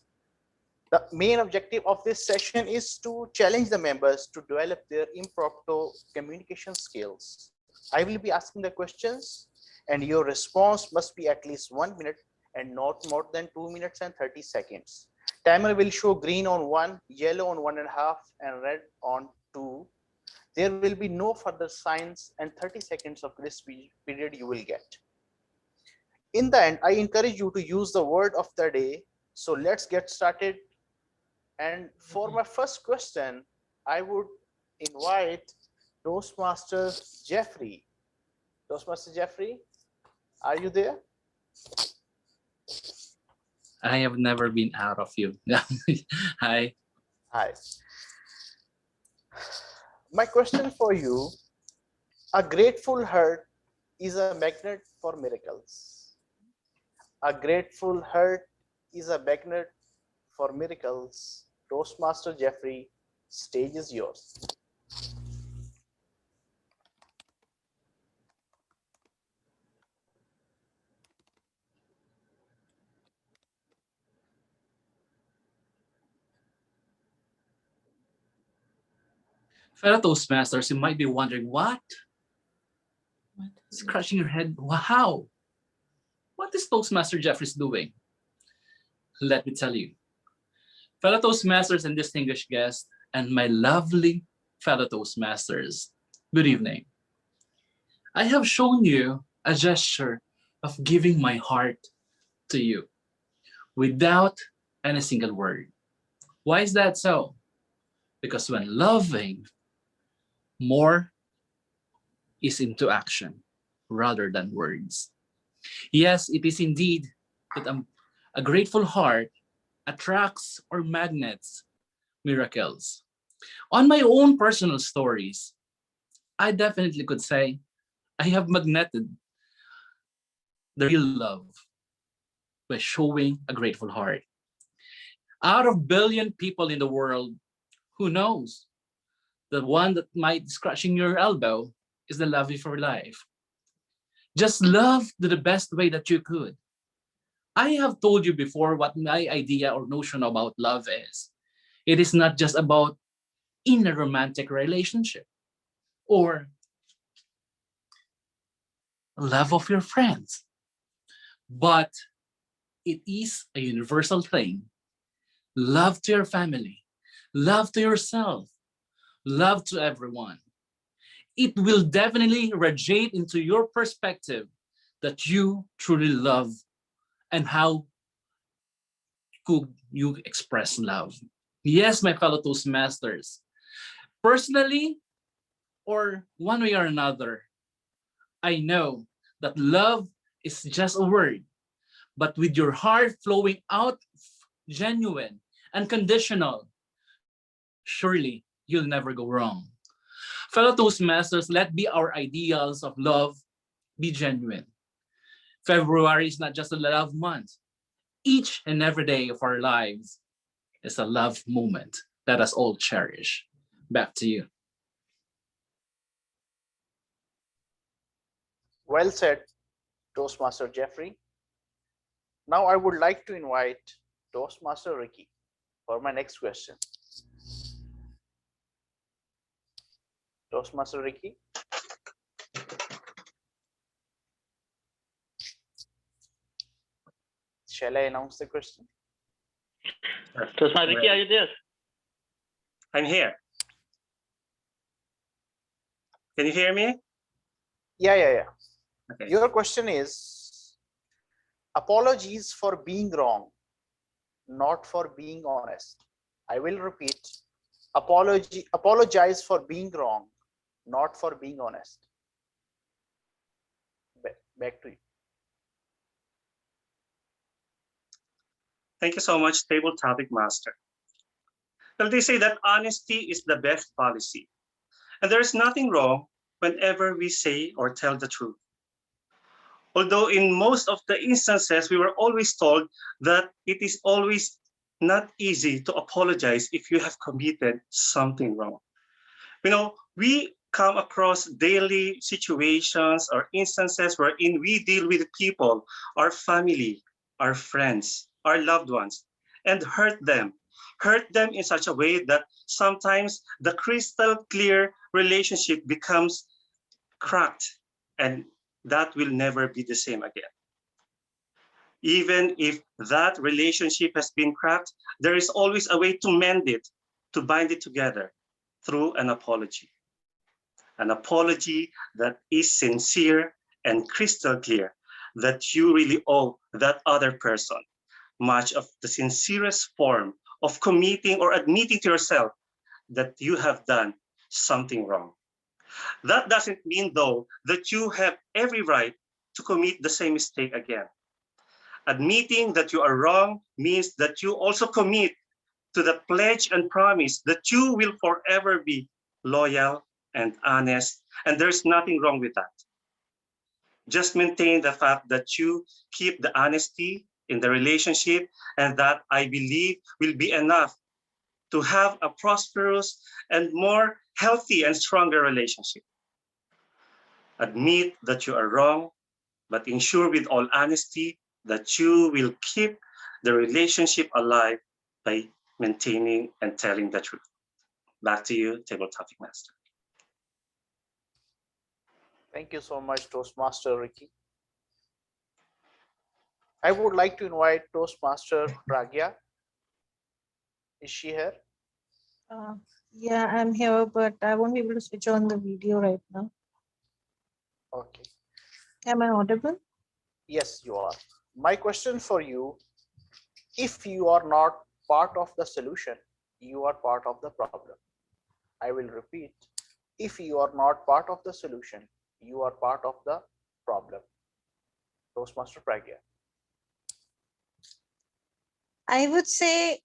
The main objective of this session is to challenge the members to develop their impromptu communication skills. I will be asking the questions, and your response must be at least 1 minute and not more than 2 minutes and 30 seconds. Timer will show green on 1, yellow on 1.5, and red on 2. There will be no further signs, and 30 seconds of this period you will get. In the end, I encourage you to use the word of the day. So let's get started. And for my first question, I would invite Toastmaster Jeffrey. Toastmaster Jeffrey, are you there? I have never been out of you. Hi. Hi. My question for you, a grateful heart is a magnet for miracles. A grateful heart is a magnet for miracles. Toastmaster Jeffrey, stage is yours. Fellow Toastmasters, you might be wondering, what? Scratching your head, how? What is Toastmaster Jeffrey doing? Let me tell you. Fellow Toastmasters and distinguished guests, and my lovely fellow Toastmasters, good evening. I have shown you a gesture of giving my heart to you without any single word. Why is that so? Because when loving, more is into action rather than words. Yes, it is indeed that a grateful heart attracts or magnets miracles. On my own personal stories, I definitely could say I have magneted the real love by showing a grateful heart. Out of billion people in the world, who knows? The one that might be scratching your elbow is the love of your life. Just love to the best way that you could. I have told you before what my idea or notion about love is. It is not just about in a romantic relationship or love of your friends, but it is a universal thing. Love to your family, love to yourself, love to everyone. It will definitely radiate into your perspective that you truly love and how could you express love. Yes, my fellow Toastmasters, personally or one way or another, I know that love is just a word, but with your heart flowing out genuine and conditional, surely you'll never go wrong. Fellow Toastmasters, let be our ideals of love be genuine. February is not just a love month. Each and every day of our lives is a love moment. Let us all cherish. Back to you. Well said, Toastmaster Jeffrey. Now I would like to invite Toastmaster Ricky for my next question. Toastmaster Ricky. Shall I announce the question? Toastmaster Ricky, are you there? I'm here. Can you hear me? Yeah. Okay. Your question is, apologies for being wrong, not for being honest. I will repeat, apologize for being wrong, not for being honest. Back to you. Thank you so much, Table Topic Master. Well, they say that honesty is the best policy. And there is nothing wrong whenever we say or tell the truth. Although in most of the instances, we were always told that it is always not easy to apologize if you have committed something wrong. You know, we come across daily situations or instances wherein we deal with people, our family, our friends, our loved ones, and hurt them in such a way that sometimes the crystal clear relationship becomes cracked, and that will never be the same again. Even if that relationship has been cracked, there is always a way to mend it, to bind it together through an apology. An apology that is sincere and crystal clear, that you really owe that other person much of the sincerest form of committing or admitting to yourself that you have done something wrong. That doesn't mean, though, that you have every right to commit the same mistake again. Admitting that you are wrong means that you also commit to the pledge and promise that you will forever be loyal and honest, and there's nothing wrong with that. Just maintain the fact that you keep the honesty in the relationship, and that, I believe, will be enough to have a prosperous and more healthy and stronger relationship. Admit that you are wrong, but ensure with all honesty that you will keep the relationship alive by maintaining and telling the truth. Back to you, Table Topic Master. Thank you so much, Toastmaster Ricky. I would like to invite Toastmaster Pragya. Is she here? Yeah, I'm here, but I won't be able to switch on the video right now. Okay. Am I audible? Yes, you are. My question for you, if you are not part of the solution, you are part of the problem. I will repeat, if you are not part of the solution, you are part of the problem. Toastmaster Pragya. I would say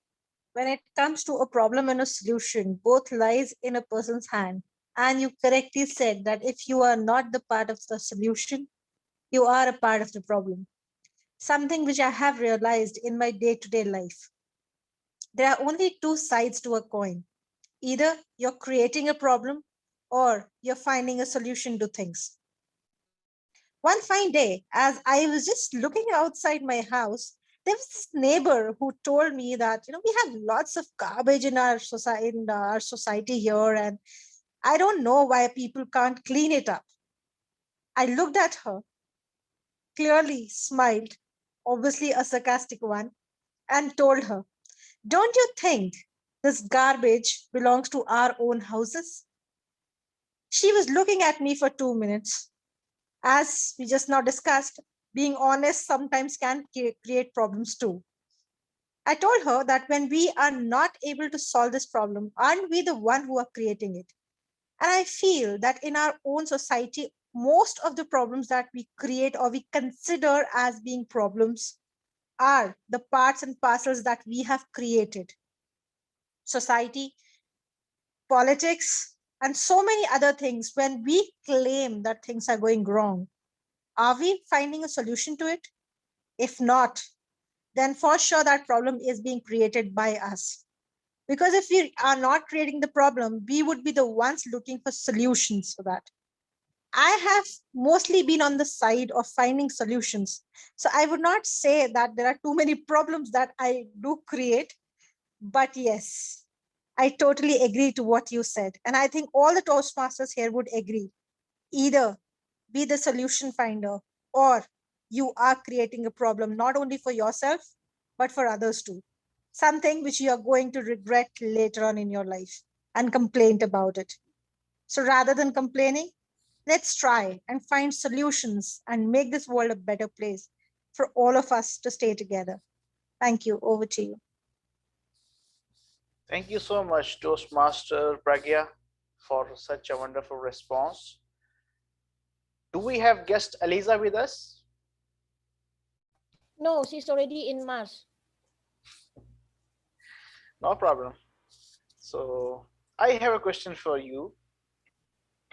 when it comes to a problem and a solution, both lies in a person's hand. And you correctly said that if you are not the part of the solution, you are a part of the problem. Something which I have realized in my day-to-day life. There are only two sides to a coin. Either you're creating a problem or you're finding a solution to things. One fine day, as I was just looking outside my house, there was this neighbor who told me that, we have lots of garbage in our society here, and I don't know why people can't clean it up. I looked at her, clearly smiled, obviously a sarcastic one, and told her, don't you think this garbage belongs to our own houses? She was looking at me for 2 minutes. As we just now discussed, being honest sometimes can create problems too. I told her that when we are not able to solve this problem, aren't we the one who are creating it? And I feel that in our own society, most of the problems that we create or we consider as being problems are the parts and parcels that we have created. Society, politics, and so many other things. When we claim that things are going wrong, are we finding a solution to it? If not, then for sure that problem is being created by us. Because if we are not creating the problem, we would be the ones looking for solutions for that. I have mostly been on the side of finding solutions. So I would not say that there are too many problems that I do create, but yes, I totally agree to what you said. And I think all the Toastmasters here would agree. Either be the solution finder, or you are creating a problem, not only for yourself, but for others too. Something which you are going to regret later on in your life and complain about it. So rather than complaining, let's try and find solutions and make this world a better place for all of us to stay together. Thank you. Over to you. Thank you so much, Toastmaster Pragya, for such a wonderful response. Do we have guest Eliza with us? No, she's already in Mars. No problem. So I have a question for you.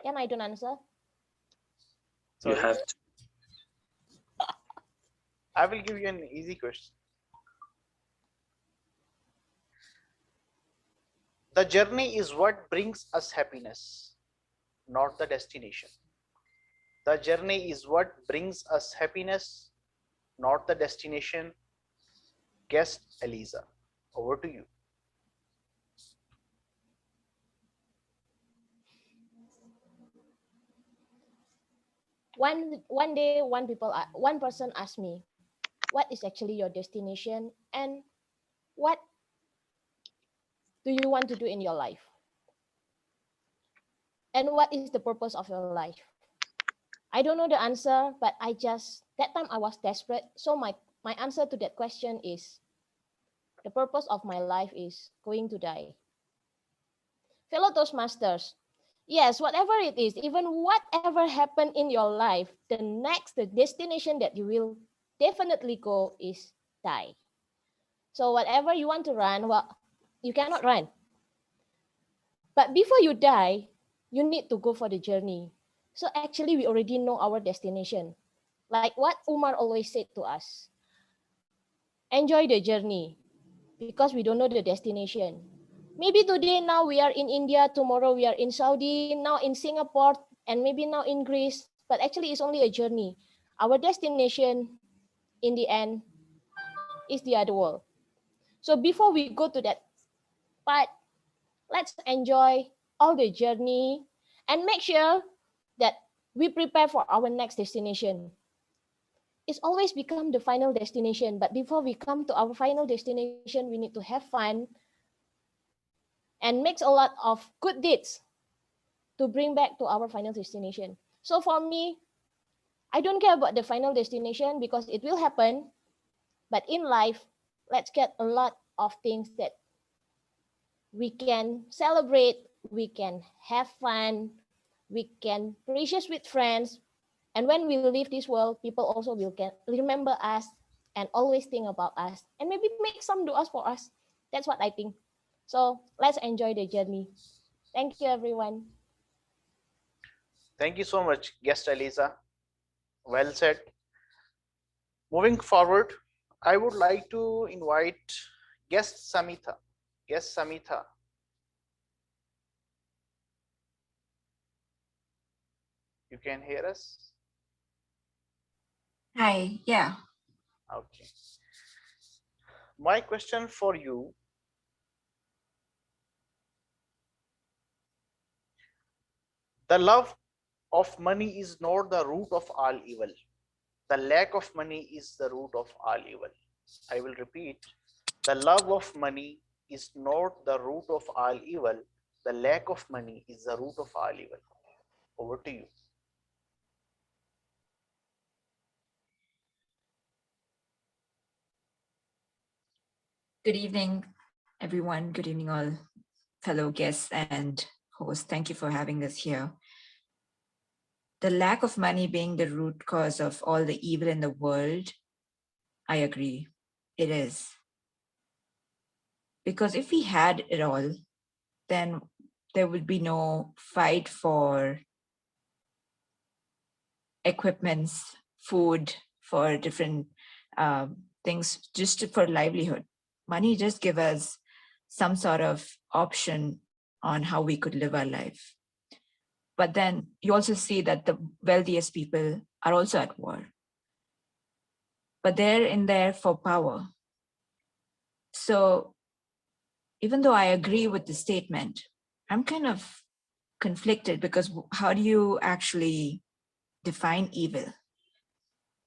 Can I don't answer? You Sorry. have to. I will give you an easy question. The journey is what brings us happiness, not the destination. The journey is what brings us happiness, not the destination. Guest Eliza, over to you. One day, one person asked me, what is actually your destination and what do you want to do in your life? And what is the purpose of your life? I don't know the answer, but that time I was desperate. So my answer to that question is, the purpose of my life is going to die. Fellow Toastmasters, yes, whatever it is, even whatever happened in your life, the destination that you will definitely go is die. So whatever you want to run, well, you cannot run. But before you die, you need to go for the journey. So actually, we already know our destination. Like what Omar always said to us, enjoy the journey because we don't know the destination. Maybe today, now we are in India, tomorrow we are in Saudi, now in Singapore, and maybe now in Greece, but actually it's only a journey. Our destination in the end is the other world. So before we go to that part, let's enjoy all the journey and make sure that we prepare for our next destination. It's always become the final destination, but before we come to our final destination, we need to have fun and make a lot of good deeds to bring back to our final destination. So for me, I don't care about the final destination because it will happen, but in life, let's get a lot of things that we can celebrate, we can have fun, we can precious with friends. And when we leave this world, people also will remember us and always think about us and maybe make some du'as for us. That's what I think. So let's enjoy the journey. Thank you, everyone. Thank you so much, guest Eliza. Well said. Moving forward, I would like to invite guest Samita. Guest Samita. You can hear us? Hi, yeah. Okay. My question for you, the love of money is not the root of all evil. The lack of money is the root of all evil. I will repeat. The love of money is not the root of all evil. The lack of money is the root of all evil. Over to you. Good evening, everyone. Good evening, all fellow guests and hosts. Thank you for having us here. The lack of money being the root cause of all the evil in the world, I agree. It is. Because if we had it all, then there would be no fight for equipments, food, for different things, just for livelihood. Money just give us some sort of option on how we could live our life. But then you also see that the wealthiest people are also at war. But they're in there for power. So even though I agree with the statement, I'm kind of conflicted because how do you actually define evil?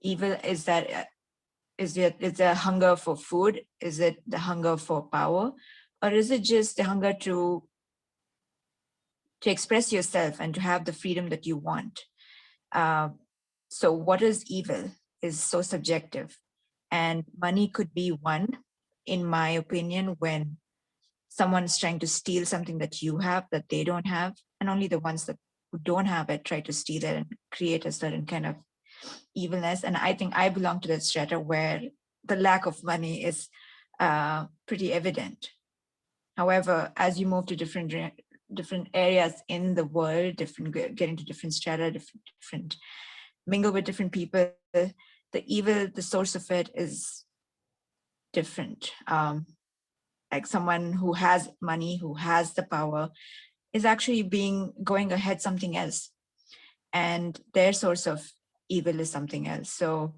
Evil is that is it a hunger for food? Is it the hunger for power? Or is it just the hunger to express yourself and to have the freedom that you want? So what is evil is so subjective. And money could be one, in my opinion, when someone's trying to steal something that you have that they don't have, and only the ones that who don't have it try to steal it and create a certain kind of evilness. And I think I belong to that strata where the lack of money is pretty evident. However, as you move to different areas in the world, get into different strata, different mingle with different people, the evil, the source of it is different. Like someone who has money, who has the power, is actually going ahead something else. And their source of evil is something else. So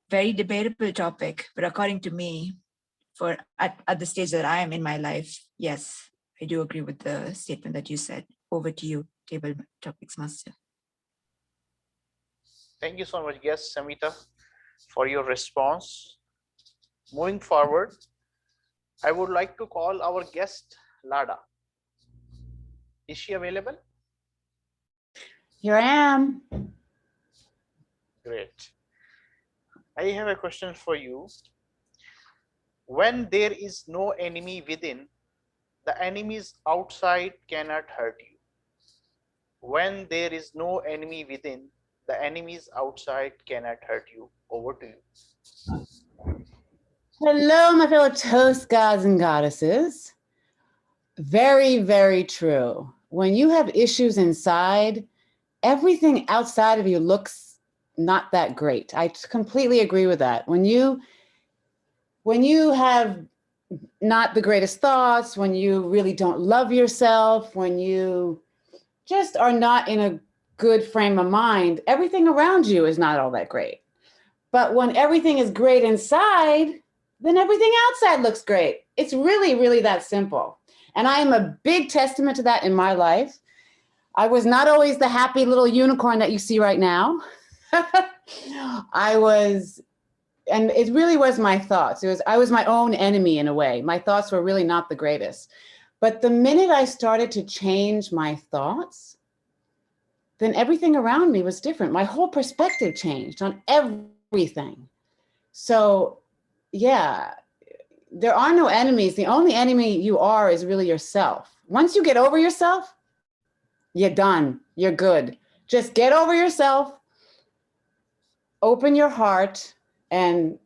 very debatable topic, but according to me, for at the stage that I am in my life, yes, I do agree with the statement that you said. Over to you, Table Topics Master. Thank you so much, guest Samita, for your response. Moving forward, I would like to call our guest Lada. Is she available? Here I am. Great. I have a question for you. When there is no enemy within, the enemies outside cannot hurt you. When there is no enemy within, the enemies outside cannot hurt you. Over to you. Hello, my fellow Toast gods and goddesses. Very, very true. When you have issues inside, everything outside of you looks not that great. I completely agree with that. When you have not the greatest thoughts, when you really don't love yourself, when you just are not in a good frame of mind, everything around you is not all that great. But when everything is great inside, then everything outside looks great. It's really, really that simple. And I am a big testament to that in my life. I was not always the happy little unicorn that you see right now. And it really was my thoughts. I was my own enemy in a way. My thoughts were really not the greatest. But the minute I started to change my thoughts, then everything around me was different. My whole perspective changed on everything. So yeah, there are no enemies. The only enemy you are is really yourself. Once you get over yourself, you're done. You're good. Just get over yourself, open your heart, and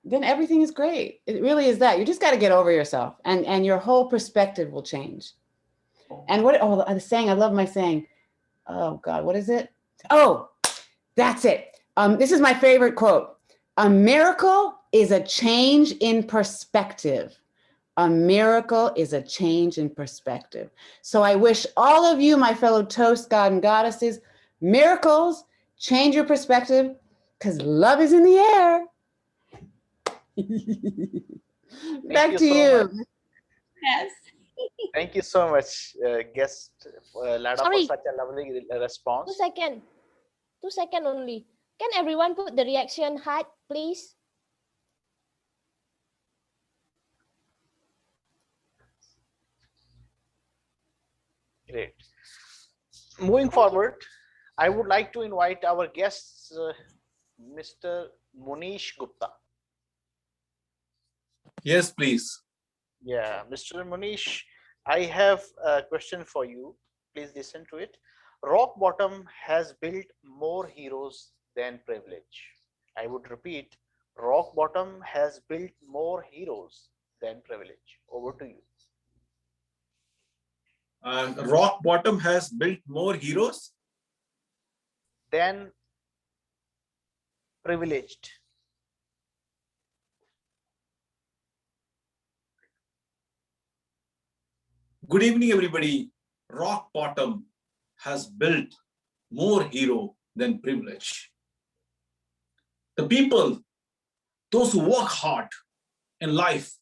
then everything is great. It really is that. You just got to get over yourself, and your whole perspective will change. And the saying, I love my saying. Oh God, what is it? Oh, that's it. This is my favorite quote. A miracle is a change in perspective. A miracle is a change in perspective. So I wish all of you, my fellow Toast God and Goddesses, miracles, change your perspective, because love is in the air. Back to you. Yes. Thank you so much, guest Lada, Sorry. for such a lovely response. 2 seconds. 2 seconds only. Can everyone put the reaction height, please? Great. Moving forward, I would like to invite our guests, Mr. Munish Gupta. Yes, please. Yeah, Mr. Munish, I have a question for you. Please listen to it. Rock bottom has built more heroes than privilege. I would repeat, rock bottom has built more heroes than privilege. Over to you. Rock bottom has built more heroes than privileged. Good evening, everybody. rock bottom has built more hero than privilege. The people, those who work hard in life,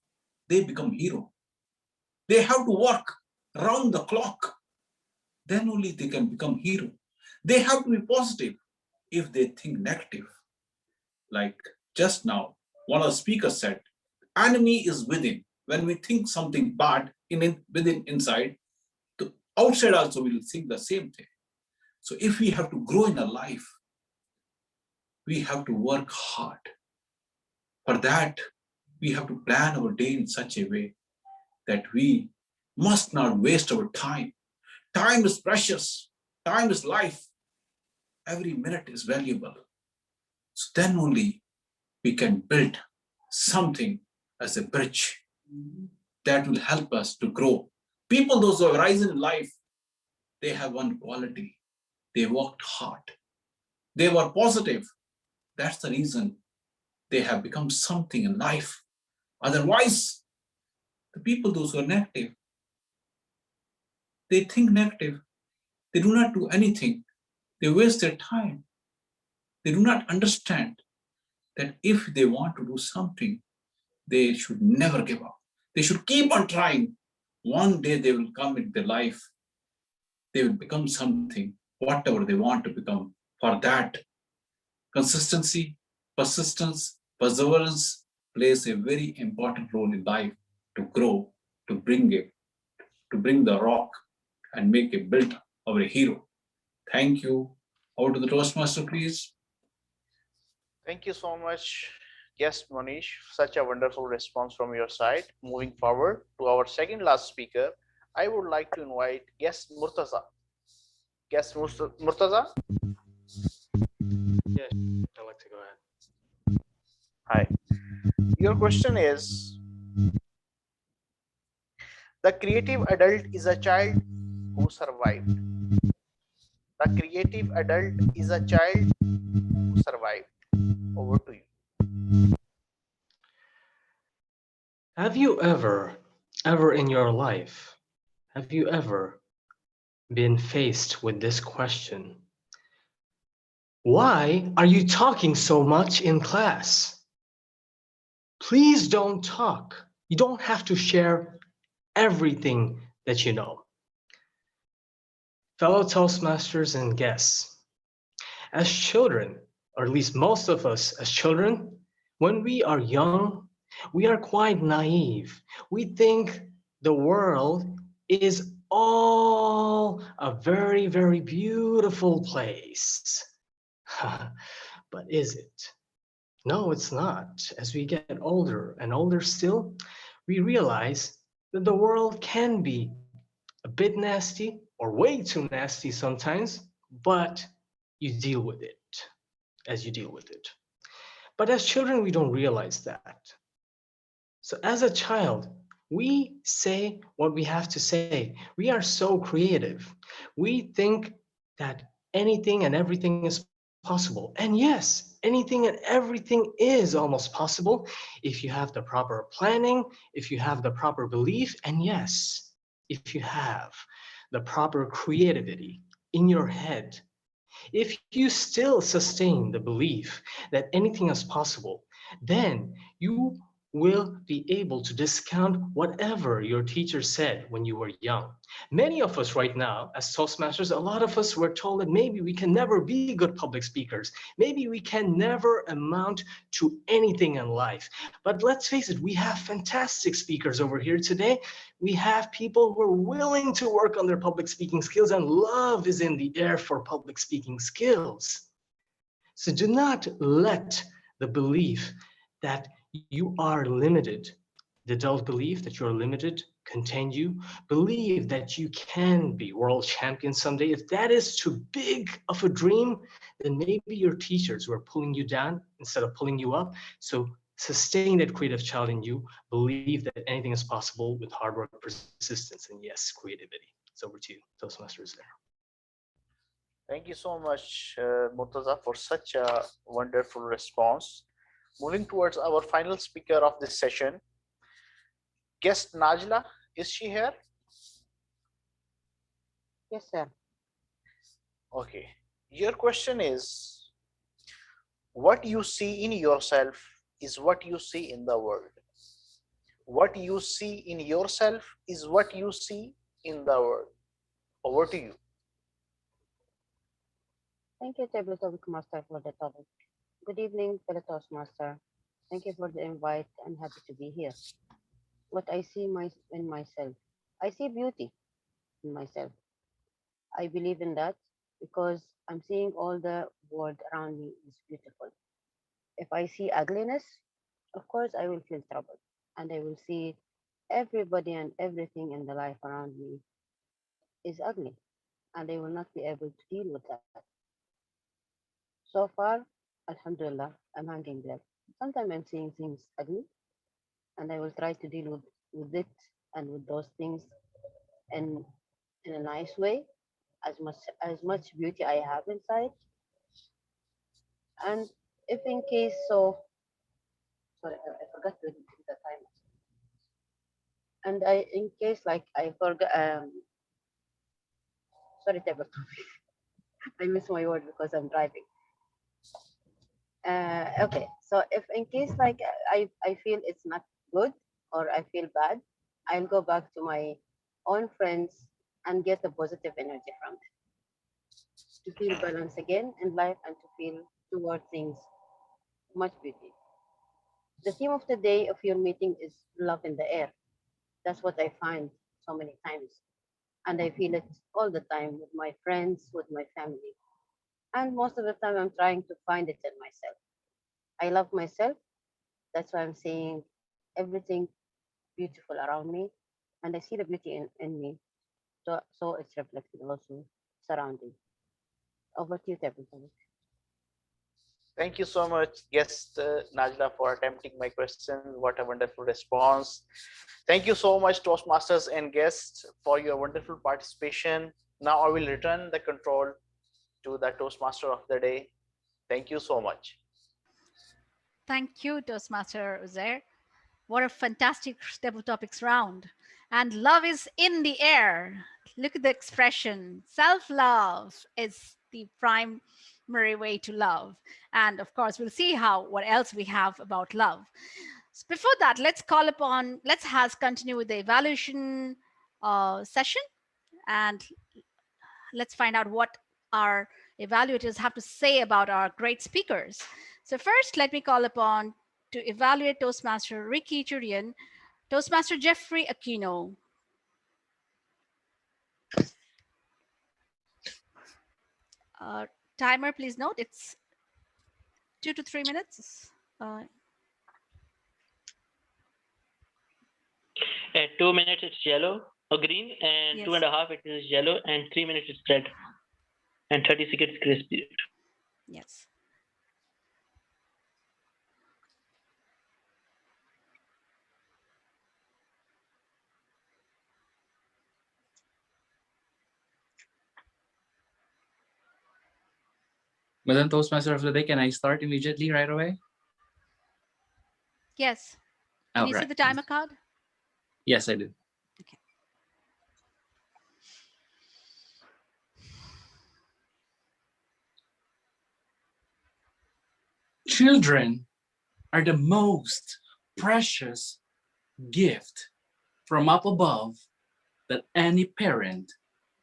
they become hero. They have to work round the clock. Then only they can become hero. They have to be positive. If they think negative, like just now, one of the speakers said, enemy is within. When we think something bad within inside, the outside also will think the same thing. So if we have to grow in our life, we have to work hard. For that, we have to plan our day in such a way that we must not waste our time. Time is precious. Time is life. Every minute is valuable. So then only we can build something as a bridge that will help us to grow. People, those who have risen in life, they have one quality. They worked hard. They were positive. That's the reason they have become something in life. Otherwise, the people, those who are negative, they think negative. They do not do anything. They waste their time. They do not understand that if they want to do something, they should never give up. They should keep on trying. One day they will come into their life. They will become something, whatever they want to become. For that, consistency, persistence, perseverance plays a very important role in life to grow, to bring the rock and make a build of a hero. Thank you. Over to the Toastmaster, please. Thank you so much, guest Manish. Such a wonderful response from your side. Moving forward to our second last speaker, I would like to invite guest Murtaza. Guest Murtaza? Yes, I'd like to go ahead. Hi. Your question is, the creative adult is a child who survived. The creative adult is a child who survived. Over to you. Have you ever in your life, have you ever been faced with this question? Why are you talking so much in class? Please don't talk. You don't have to share everything that you know. Fellow Toastmasters and guests, as children, or at least most of us as children, when we are young, we are quite naive. We think the world is all a very, very beautiful place. But is it? No, it's not. As we get older and older still, we realize that the world can be a bit nasty or way too nasty sometimes, but you deal with it as you deal with it. But as children, we don't realize that. So as a child, we say what we have to say. We are so creative. We think that anything and everything is possible. And yes, anything and everything is almost possible if you have the proper planning, if you have the proper belief, and yes, if you have the proper creativity in your head. If you still sustain the belief that anything is possible, then you will be able to discount whatever your teacher said when you were young. Many of us right now, as Toastmasters, a lot of us were told that maybe we can never be good public speakers. Maybe we can never amount to anything in life. But let's face it, we have fantastic speakers over here today. We have people who are willing to work on their public speaking skills, and love is in the air for public speaking skills. So do not let the belief that you are limited, the adult belief that you're limited, contain you. Believe that you can be world champion someday. If that is too big of a dream, then maybe your teachers were pulling you down instead of pulling you up. So sustain that creative child in you. Believe that anything is possible with hard work, persistence, and yes, creativity. It's over to you, Toastmasters there. Thank you so much, Murtaza, for such a wonderful response. Moving towards our final speaker of this session, guest Najla, is she here? Yes, sir. Okay. Your question is, what you see in yourself is what you see in the world. What you see in yourself is what you see in the world. Over to you. Thank you, Table Topic Master, for the topic. Good evening, fellow Toastmaster. Thank you for the invite. I'm happy to be here. What I see in myself, I see beauty in myself. I believe in that because I'm seeing all the world around me is beautiful. If I see ugliness, of course I will feel trouble, and I will see everybody and everything in the life around me is ugly, and I will not be able to deal with that. So far, Alhamdulillah, I'm hanging there. Sometimes I'm seeing things ugly, and I will try to deal with it and with those things in in a nice way, as much beauty I have inside. And if in case so, sorry, I forgot to do the time. And in case like I forgot, sorry, table topic. I miss my word because I'm driving. Okay, so if in case like I feel it's not good or I feel bad, I'll go back to my own friends and get the positive energy from it to feel balance again in life and to feel toward things much beauty. The theme of the day of your meeting is love in the air. That's what I find so many times. And I feel it all the time with my friends, with my family. And most of the time, I'm trying to find it in myself. I love myself. That's why I'm saying everything beautiful around me. And I see the beauty in me. So it's reflected also surrounding. Over to you, Tebby. Thank you so much, guest Najla, for attempting my question. What a wonderful response. Thank you so much, Toastmasters and guests, for your wonderful participation. Now I will return the control to the Toastmaster of the day. Thank you so much. Thank you, Toastmaster Uzair. What a fantastic table topics round. And love is in the air. Look at the expression. Self-love is the primary way to love. And of course, we'll see what else we have about love. So before that, let's continue with the evaluation session. And let's find out what our evaluators have to say about our great speakers. So first, let me call upon to evaluate Toastmaster Ricky Turian, Toastmaster Jeffrey Aquino. Timer, please note, it's 2 to 3 minutes. At 2 minutes, it's yellow or green, and Yes. 2.5, it is yellow, and 3 minutes, it's red, and 30 seconds grace period. Yes. Madam Toastmaster of the day, can I start immediately right away? Yes. Can you see right. the timer card? Yes, I do. Okay. Children are the most precious gift from up above that any parent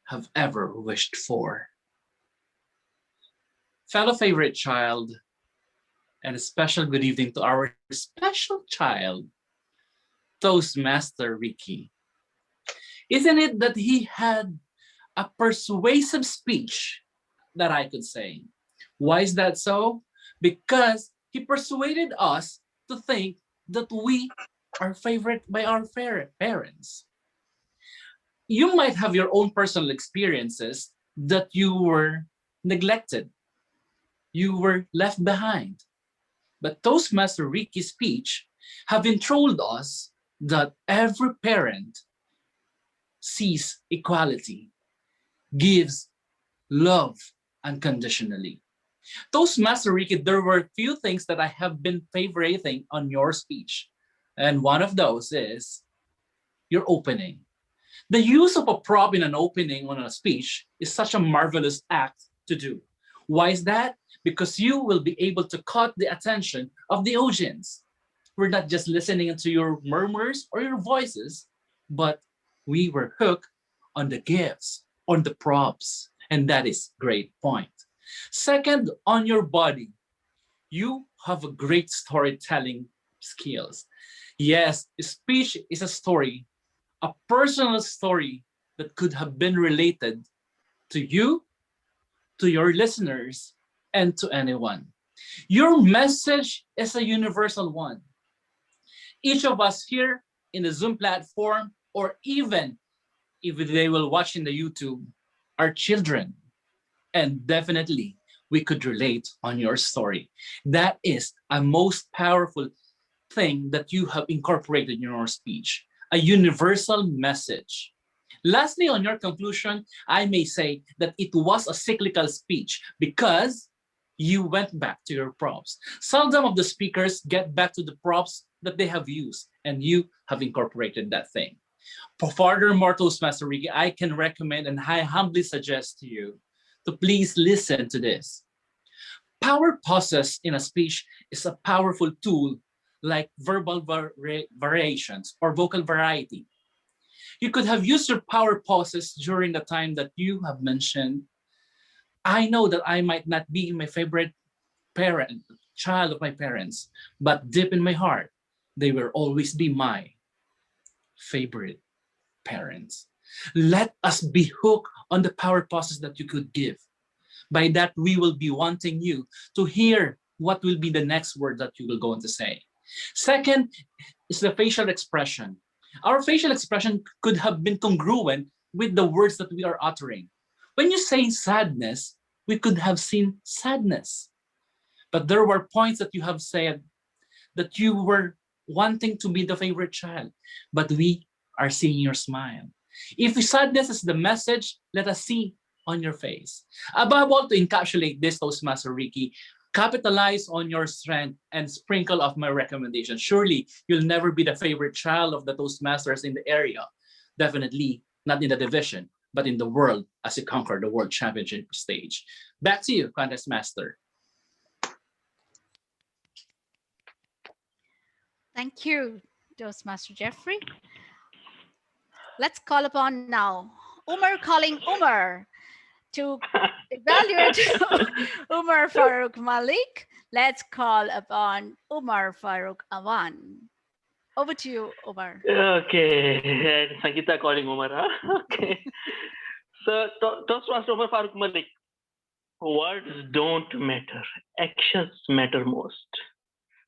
have ever wished for. Fellow favorite child, and a special good evening to our special child, Toastmaster Ricky. Isn't it that he had a persuasive speech that I could say? Why is that so? Because he persuaded us to think that we are favorite by our parents. You might have your own personal experiences that you were neglected, you were left behind. But Toastmaster Ricky's speech having told us that every parent sees equality, gives love unconditionally. Toastmaster Ricky, there were few things that I have been favoriting on your speech. And one of those is your opening. The use of a prop in an opening on a speech is such a marvelous act to do. Why is that? Because you will be able to cut the attention of the audience. We're not just listening to your murmurs or your voices, but we were hooked on the gifts, on the props, and that is great point. Second, on your body, you have a great storytelling skills. Yes, speech is a story, a personal story that could have been related to you, to your listeners, and to anyone. Your message is a universal one. Each of us here in the Zoom platform, or even if they will watch in the YouTube, are children. And definitely, we could relate on your story. That is a most powerful thing that you have incorporated in your speech, a universal message. Lastly, on your conclusion, I may say that it was a cyclical speech because you went back to your props. Seldom of the speakers get back to the props that they have used, and you have incorporated that thing. For furthermore, Toastmaster Ricky, I can recommend and I humbly suggest to you to please listen to this. Power pauses in a speech is a powerful tool like verbal variations or vocal variety. You could have used your power pauses during the time that you have mentioned. I know that I might not be my favorite parent, child of my parents, but deep in my heart, they will always be my favorite parents. Let us be hooked on the power pauses that you could give. By that, we will be wanting you to hear what will be the next word that you will go on to say. Second is the facial expression. Our facial expression could have been congruent with the words that we are uttering. When you say sadness, we could have seen sadness. But there were points that you have said that you were wanting to be the favorite child, but we are seeing your smile. If sadness is the message, let us see on your face. Above all, to encapsulate this, Toastmaster Ricky, capitalize on your strength and sprinkle of my recommendation. Surely, you'll never be the favorite child of the Toastmasters in the area. Definitely not in the division, but in the world as you conquer the world championship stage. Back to you, Contest Master. Thank you, Toastmaster Jeffrey. Let's call upon now Umar calling Umar to evaluate Umar Farooq Malik. Let's call upon Umar Farooq Awan. Over to you, Umar. Okay, Sangeeta calling Omar. Huh? Okay. So, Toastmaster Omar Farooq Malik. Words don't matter. Actions matter most.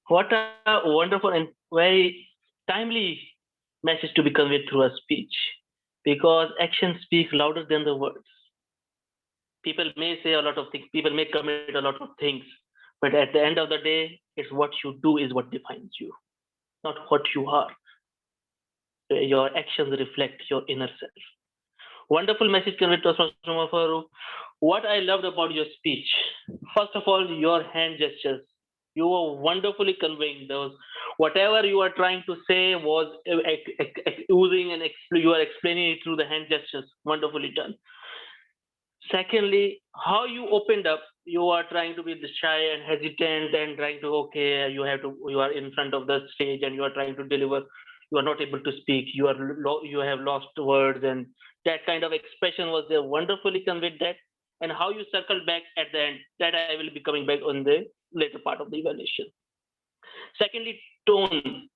What a wonderful and very timely message to be conveyed through a speech, because actions speak louder than the words. People may say a lot of things, people may commit a lot of things, but at the end of the day, it's what you do is what defines you, not what you are. Your actions reflect your inner self. Wonderful message conveyed to us from Farooq. What I loved about your speech, first of all, your hand gestures. You were wonderfully conveying those. Whatever you are trying to say was oozing and you are explaining it through the hand gestures. Wonderfully done. Secondly, how you opened up, you are trying to be shy and hesitant and trying to, okay, you are in front of the stage and you are trying to deliver. You are not able to speak. You have lost words, and that kind of expression was there. Wonderfully conveyed that, and how you circled back at the end. That I will be coming back on the later part of the evaluation. Secondly, tone.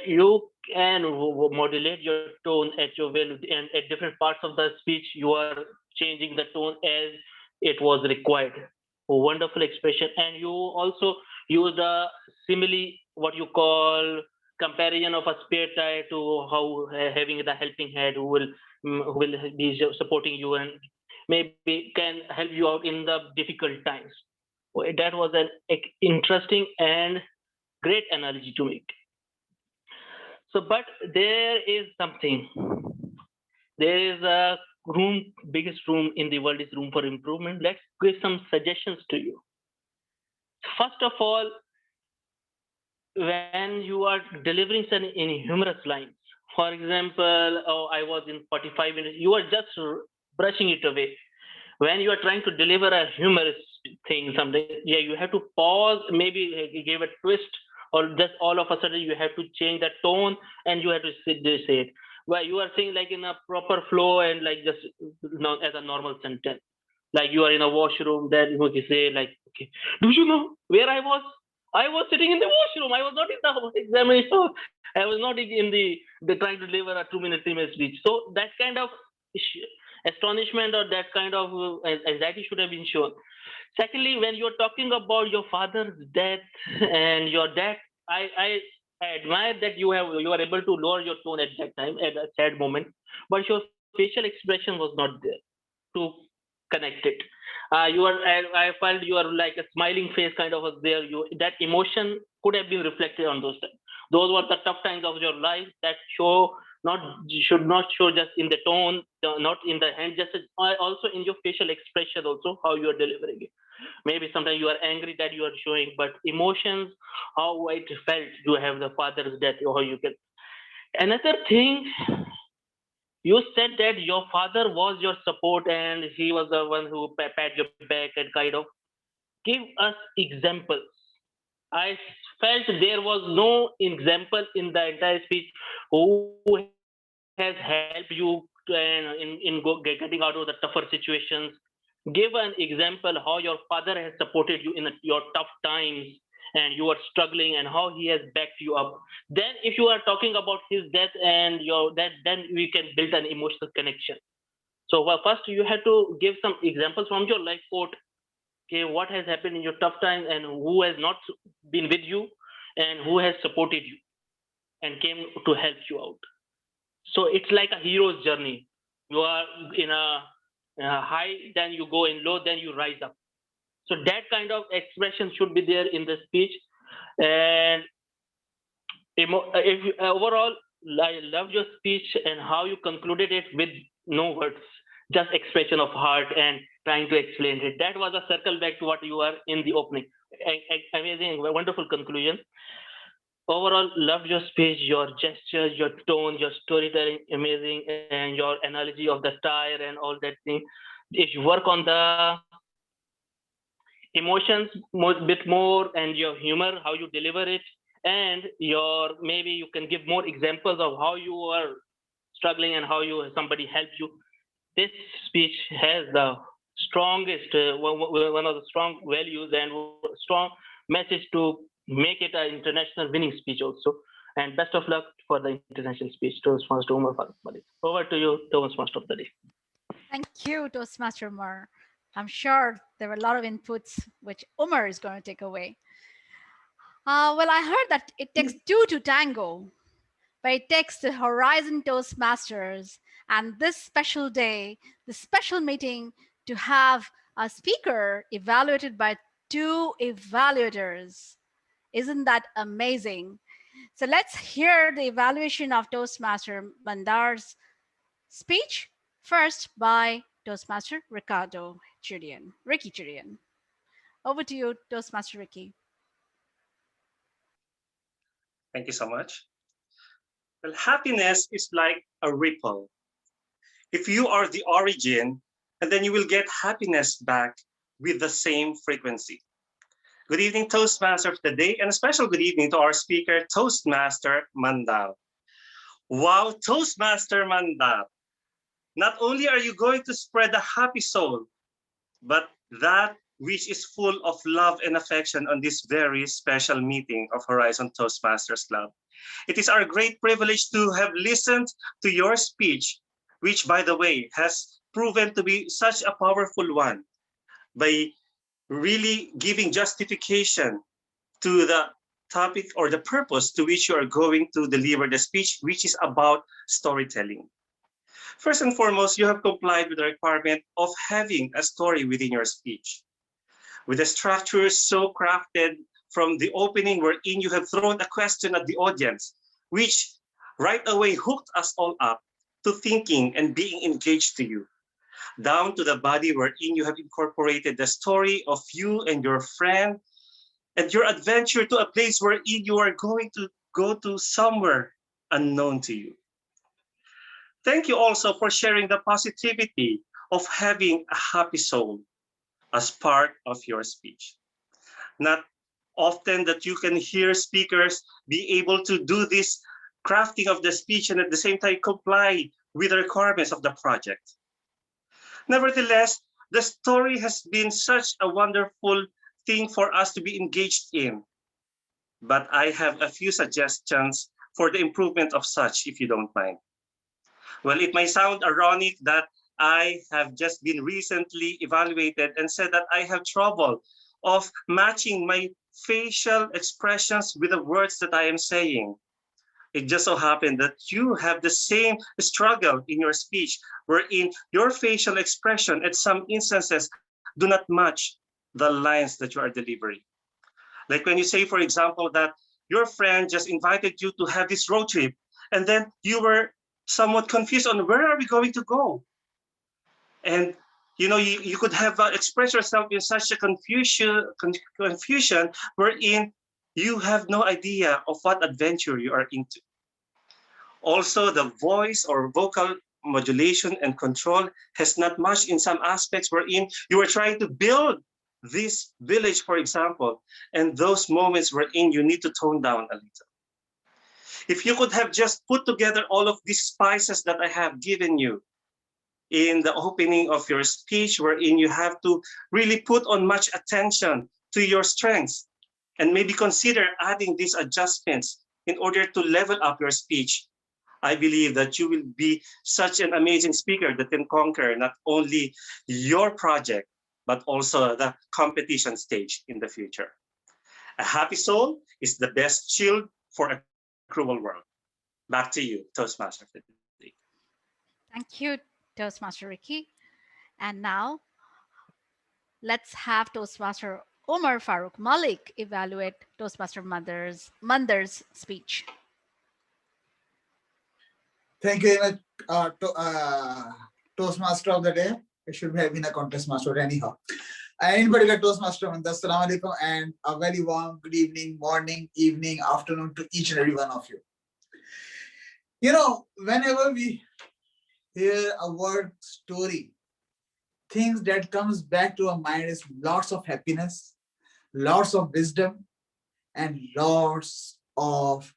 You can modulate your tone at your will, and at different parts of the speech, you are changing the tone as it was required. Wonderful expression, and you also use the simile, what you call comparison of a spare tire to how having the helping hand who will be supporting you and maybe can help you out in the difficult times. That was an interesting and great analogy to make. So, but there is something. There is a room, biggest room in the world is room for improvement. Let's give some suggestions to you. First of all, when you are delivering some in humorous lines, For example, oh, I was in 45 minutes. You are just brushing it away. When you are trying to deliver a humorous thing, something, yeah, you have to pause, maybe give a twist, or just all of a sudden you have to change the tone and you have to say it. Well, you are saying like in a proper flow and like just as a normal sentence. Like you are in a washroom, then you can say like, okay, do you know where I was? I was sitting in the washroom. I was not in the examination. I was not in the trying to deliver a 2 minute, 3 minute speech. So that kind of astonishment or that kind of anxiety should have been shown. Secondly, when you're talking about your father's death and your death, I admire that you are able to lower your tone at that time at a sad moment, but your facial expression was not there to connect it. I felt you are like a smiling face kind of was there. You that emotion could have been reflected on those times. Those were the tough times of your life that show not should not show just in the tone, not in the hand, just also in your facial expression, also how you are delivering it. Maybe sometimes you are angry that you are showing, but emotions, how it felt to have the father's death, or how you can. Another thing, you said that your father was your support and he was the one who pat your back and kind of give us examples. I felt there was no example in the entire speech who has helped you in getting out of the tougher situations. Give an example how your father has supported you in your tough times and you are struggling and how he has backed you up. Then if you are talking about his death and your that, then we can build an emotional connection. So well, first you have to give some examples from your life quote. Okay, what has happened in your tough time and who has not been with you and who has supported you and came to help you out. So it's like a hero's journey. You are in a high, then you go in low, then you rise up. So that kind of expression should be there in the speech. And if overall, I love your speech and how you concluded it with no words, just expression of heart and trying to explain it. That was a circle back to what you are in the opening. Amazing, wonderful conclusion. Overall, loved your speech, your gestures, your tone, your storytelling, amazing, and your analogy of the tire and all that thing. If you work on the emotions bit more and your humor, how you deliver it, and your maybe you can give more examples of how you are struggling and how you somebody helped you. This speech has the strongest one of the strong values and strong message to make it an international winning speech also. And best of luck for the international speech. Toastmaster Omar Malik. Over to you, Toastmaster of the day. Thank you, Toastmaster Omar. I'm sure there were a lot of inputs which Omar is going to take away. Well, I heard that it takes two to tango, but it takes the Horizon Toastmasters and this special day, this special meeting to have a speaker evaluated by two evaluators. Isn't that amazing? So let's hear the evaluation of Toastmaster Mandar's speech, first by Toastmaster Ricky Turian. Over to you, Toastmaster Ricky. Thank you so much. Well, happiness is like a ripple. If you are the origin, and then you will get happiness back with the same frequency. Good evening, Toastmaster of the day, and a special good evening to our speaker, Toastmaster Mandal. Wow, Toastmaster Mandal. Not only are you going to spread a happy soul, but that which is full of love and affection on this very special meeting of Horizon Toastmasters Club. It is our great privilege to have listened to your speech, which, by the way, has proven to be such a powerful one by really giving justification to the topic or the purpose to which you are going to deliver the speech, which is about storytelling. First and foremost, you have complied with the requirement of having a story within your speech. With a structure so crafted from the opening wherein you have thrown a question at the audience, which right away hooked us all up to thinking and being engaged to you, down to the body wherein you have incorporated the story of you and your friend and your adventure to a place wherein you are going to go to somewhere unknown to you. Thank you also for sharing the positivity of having a happy soul as part of your speech. Not often that you can hear speakers be able to do this crafting of the speech and at the same time comply with the requirements of the project. Nevertheless, the story has been such a wonderful thing for us to be engaged in. But I have a few suggestions for the improvement of such, if you don't mind. Well, it may sound ironic that I have just been recently evaluated and said that I have trouble of matching my facial expressions with the words that I am saying. It just so happened that you have the same struggle in your speech, wherein your facial expression at some instances do not match the lines that you are delivering. Like when you say, for example, that your friend just invited you to have this road trip, and then you were somewhat confused on where are we going to go? And you could have expressed yourself in such a confusion wherein you have no idea of what adventure you are into. Also, the voice or vocal modulation and control has not matched in some aspects wherein you were trying to build this village, for example, and those moments wherein you need to tone down a little. If you could have just put together all of these spices that I have given you in the opening of your speech, wherein you have to really put on much attention to your strengths and maybe consider adding these adjustments in order to level up your speech, I believe that you will be such an amazing speaker that can conquer not only your project, but also the competition stage in the future. A happy soul is the best shield for a cruel world. Back to you, Toastmaster Frederick. Thank you, Toastmaster Ricky. And now let's have Toastmaster Omar Farooq Malik evaluate Toastmaster Mandar's speech. Thank you very much, Toastmaster of the day. It should have been a contest master anyhow. Anybody like Toastmaster, Assalamu alaikum, and a very warm good evening, morning, evening, afternoon to each and every one of you. Whenever we hear a word story, things that comes back to our mind is lots of happiness, lots of wisdom, and lots of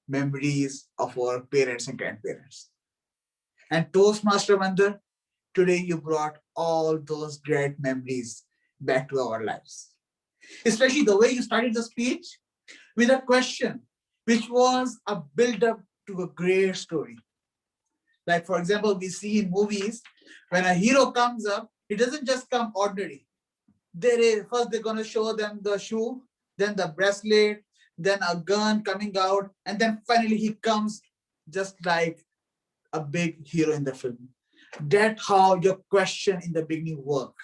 memories of our parents and grandparents. And Toastmaster Mandar, today you brought all those great memories back to our lives. Especially the way you started the speech with a question, which was a build-up to a great story. Like, for example, we see in movies, when a hero comes up, he doesn't just come ordinary. First, they're going to show them the shoe, then the bracelet, then a gun coming out, and then finally he comes just like a big hero in the film. That's how your question in the beginning worked.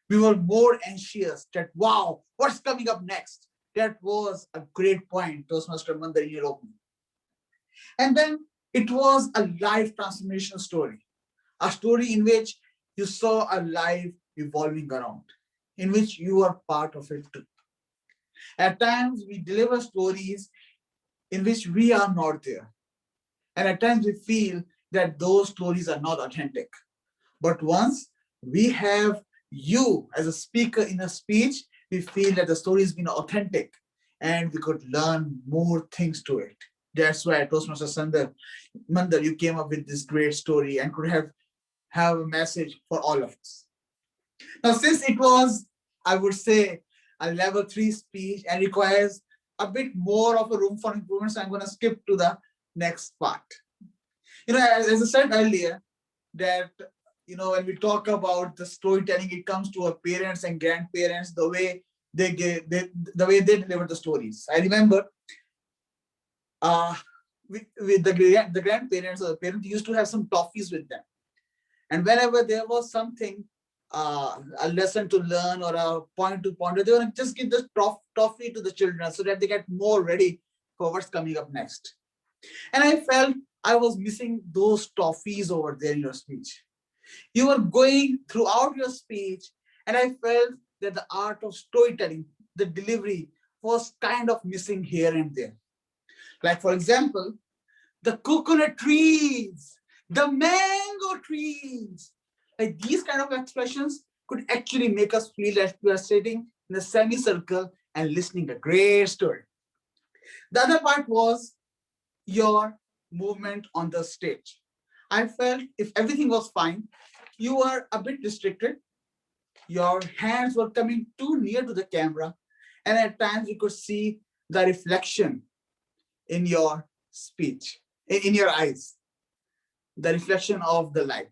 We were more anxious that, wow, what's coming up next? That was a great point, Toastmaster Mandar, in your opening. And then it was a life transformation story, a story in which you saw a life evolving around, in which you are part of it too. At times, we deliver stories in which we are not there. And at times, we feel that those stories are not authentic. But once we have you as a speaker in a speech, we feel that the story has been authentic and we could learn more things to it. That's why Toastmaster Mandar, you came up with this great story and could have a message for all of us. Now, since it was, I would say, a level 3 speech and requires a bit more of a room for improvement, so I'm going to skip to the next part. As I said earlier, that when we talk about the storytelling, it comes to our parents and grandparents, the way they deliver the stories. I remember with the grandparents or the parents used to have some toffees with them, and whenever there was something, a lesson to learn or a point to ponder, they would just give the toffee to the children so that they get more ready for what's coming up next. And I felt I was missing those toffees over there in your speech. You were going throughout your speech, and I felt that the art of storytelling, the delivery, was kind of missing here and there. Like, for example, the coconut trees the mango trees. Like these kind of expressions could actually make us feel that we are sitting in a semicircle and listening to a great story. The other part was your movement on the stage. I felt if everything was fine, you were a bit restricted. Your hands were coming too near to the camera, and at times you could see the reflection in your speech, in your eyes, the reflection of the light.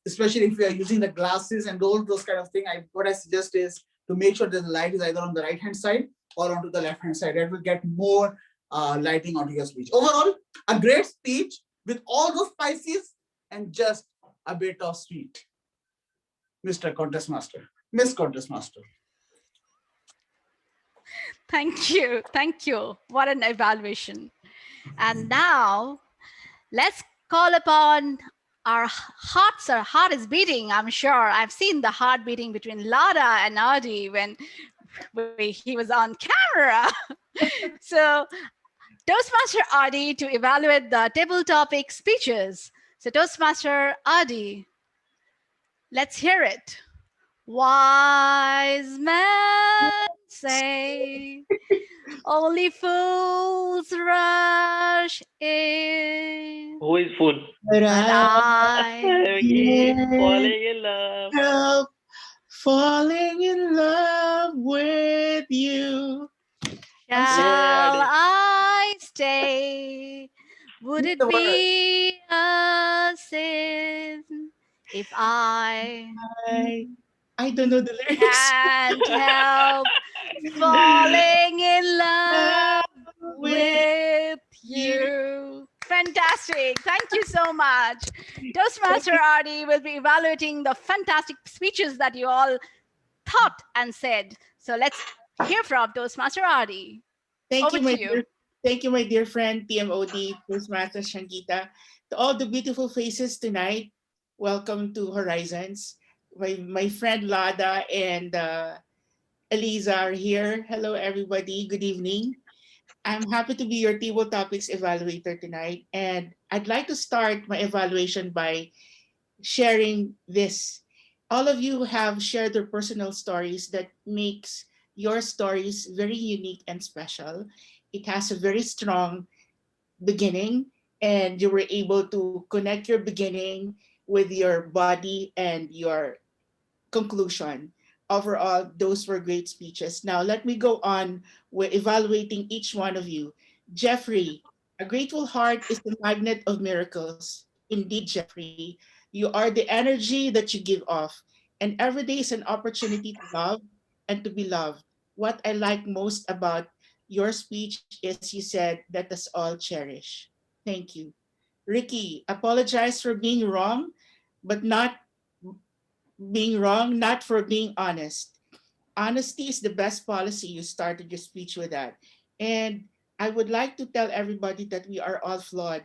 Especially if you are using the glasses and all those kind of things, what I suggest is to make sure that the light is either on the right hand side or onto the left hand side. That will get more lighting onto your speech. Overall, a great speech with all those spices and just a bit of sweet. Mr. Contest Master, Miss Contest Master. Thank you. Thank you. What an evaluation. And now let's call upon our hearts. Our heart is beating, I'm sure. I've seen the heart beating between Lada and Adi when he was on camera. So Toastmaster Adi to evaluate the table topic speeches. So Toastmaster Adi, let's hear it. Wise men say only fools rush in. Who is fool? But I keep falling in love. Falling in love with you. Shall I stay? Would it be a sin if I don't know the lyrics. Can't help falling in love with you. Fantastic. Thank you so much. Toastmaster Adi will be evaluating the fantastic speeches that you all thought and said. So let's hear from Toastmaster Adi. Thank Over you, my to you. dear. Thank you, my dear friend, TMOD, Toastmaster Shankita. To all the beautiful faces tonight, welcome to Horizons. My friend Lada and Eliza are here. Hello, everybody. Good evening. I'm happy to be your table topics evaluator tonight. And I'd like to start my evaluation by sharing this. All of you have shared their personal stories that makes your stories very unique and special. It has a very strong beginning, and you were able to connect your beginning with your body and your conclusion. Overall, those were great speeches. Now, let me go on with evaluating each one of you. Jeffrey, a grateful heart is the magnet of miracles. Indeed, Jeffrey, you are the energy that you give off, and every day is an opportunity to love and to be loved. What I like most about your speech is you said, let us all cherish. Thank you. Ricky, apologize for being wrong, but not being wrong, not for being honest. Honesty is the best policy. You started your speech with that. And I would like to tell everybody that we are all flawed.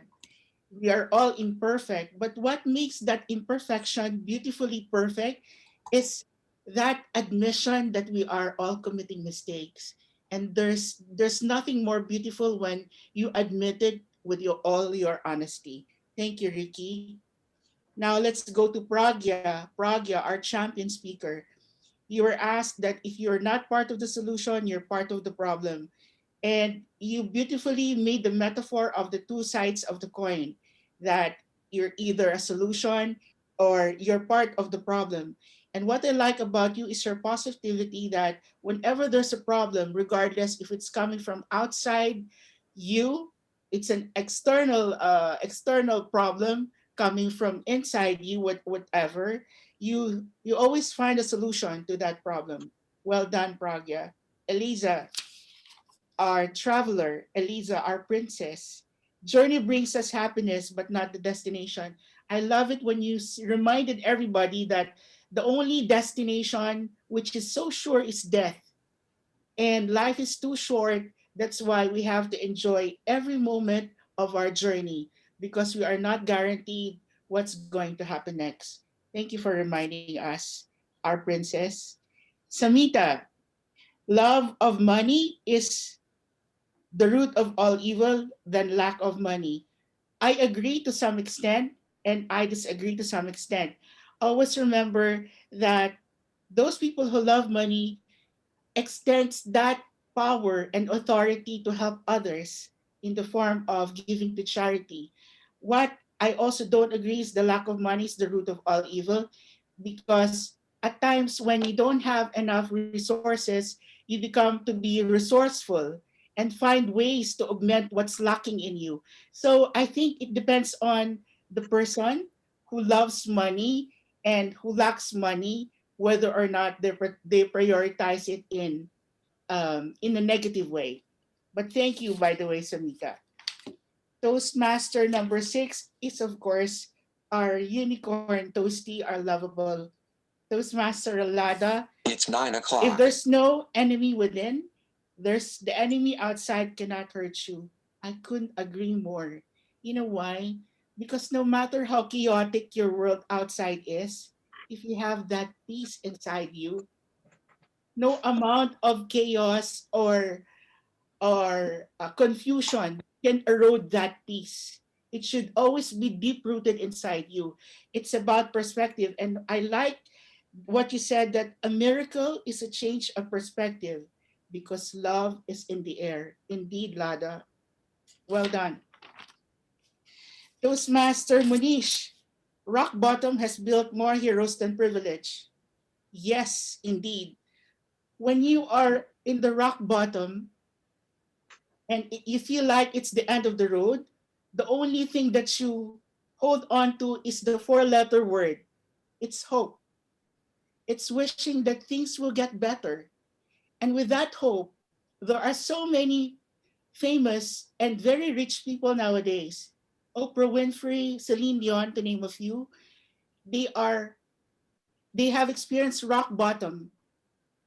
We are all imperfect. But what makes that imperfection beautifully perfect is that admission that we are all committing mistakes. And there's nothing more beautiful when you admit it with all your honesty. Thank you, Ricky. Now let's go to Pragya. Pragya, our champion speaker. You were asked that if you're not part of the solution, you're part of the problem. And you beautifully made the metaphor of the two sides of the coin, that you're either a solution or you're part of the problem. And what I like about you is your positivity, that whenever there's a problem, regardless if it's coming from outside you, it's an external problem coming from inside you, whatever, you always find a solution to that problem. Well done, Pragya. Eliza, our traveler, Eliza, our princess. Journey brings us happiness, but not the destination. I love it when you reminded everybody that the only destination which is so sure is death. And life is too short. That's why we have to enjoy every moment of our journey, because we are not guaranteed what's going to happen next. Thank you for reminding us, our princess. Samita, love of money is the root of all evil, than lack of money. I agree to some extent and I disagree to some extent. Always remember that those people who love money extends that power and authority to help others in the form of giving to charity. What I also don't agree is the lack of money is the root of all evil, because at times when you don't have enough resources, you become to be resourceful and find ways to augment what's lacking in you. So I think it depends on the person who loves money and who lacks money, whether or not they prioritize it in a negative way. But thank you, by the way, Samika. Toastmaster number 6 is, of course, our unicorn toasty, our lovable Toastmaster Alada. It's 9 o'clock. If there's no enemy within, there's the enemy outside cannot hurt you. I couldn't agree more. You know why? Because no matter how chaotic your world outside is, if you have that peace inside you, no amount of chaos or confusion can erode that peace. It should always be deep rooted inside you. It's about perspective. And I like what you said, that a miracle is a change of perspective because love is in the air. Indeed, Lada. Well done. Toastmaster Munish, rock bottom has built more heroes than privilege. Yes, indeed. When you are in the rock bottom, and you feel like it's the end of the road, the only thing that you hold on to is the four-letter word. It's hope. It's wishing that things will get better. And with that hope, there are so many famous and very rich people nowadays. Oprah Winfrey, Celine Dion, to name a few. They are they have experienced rock bottom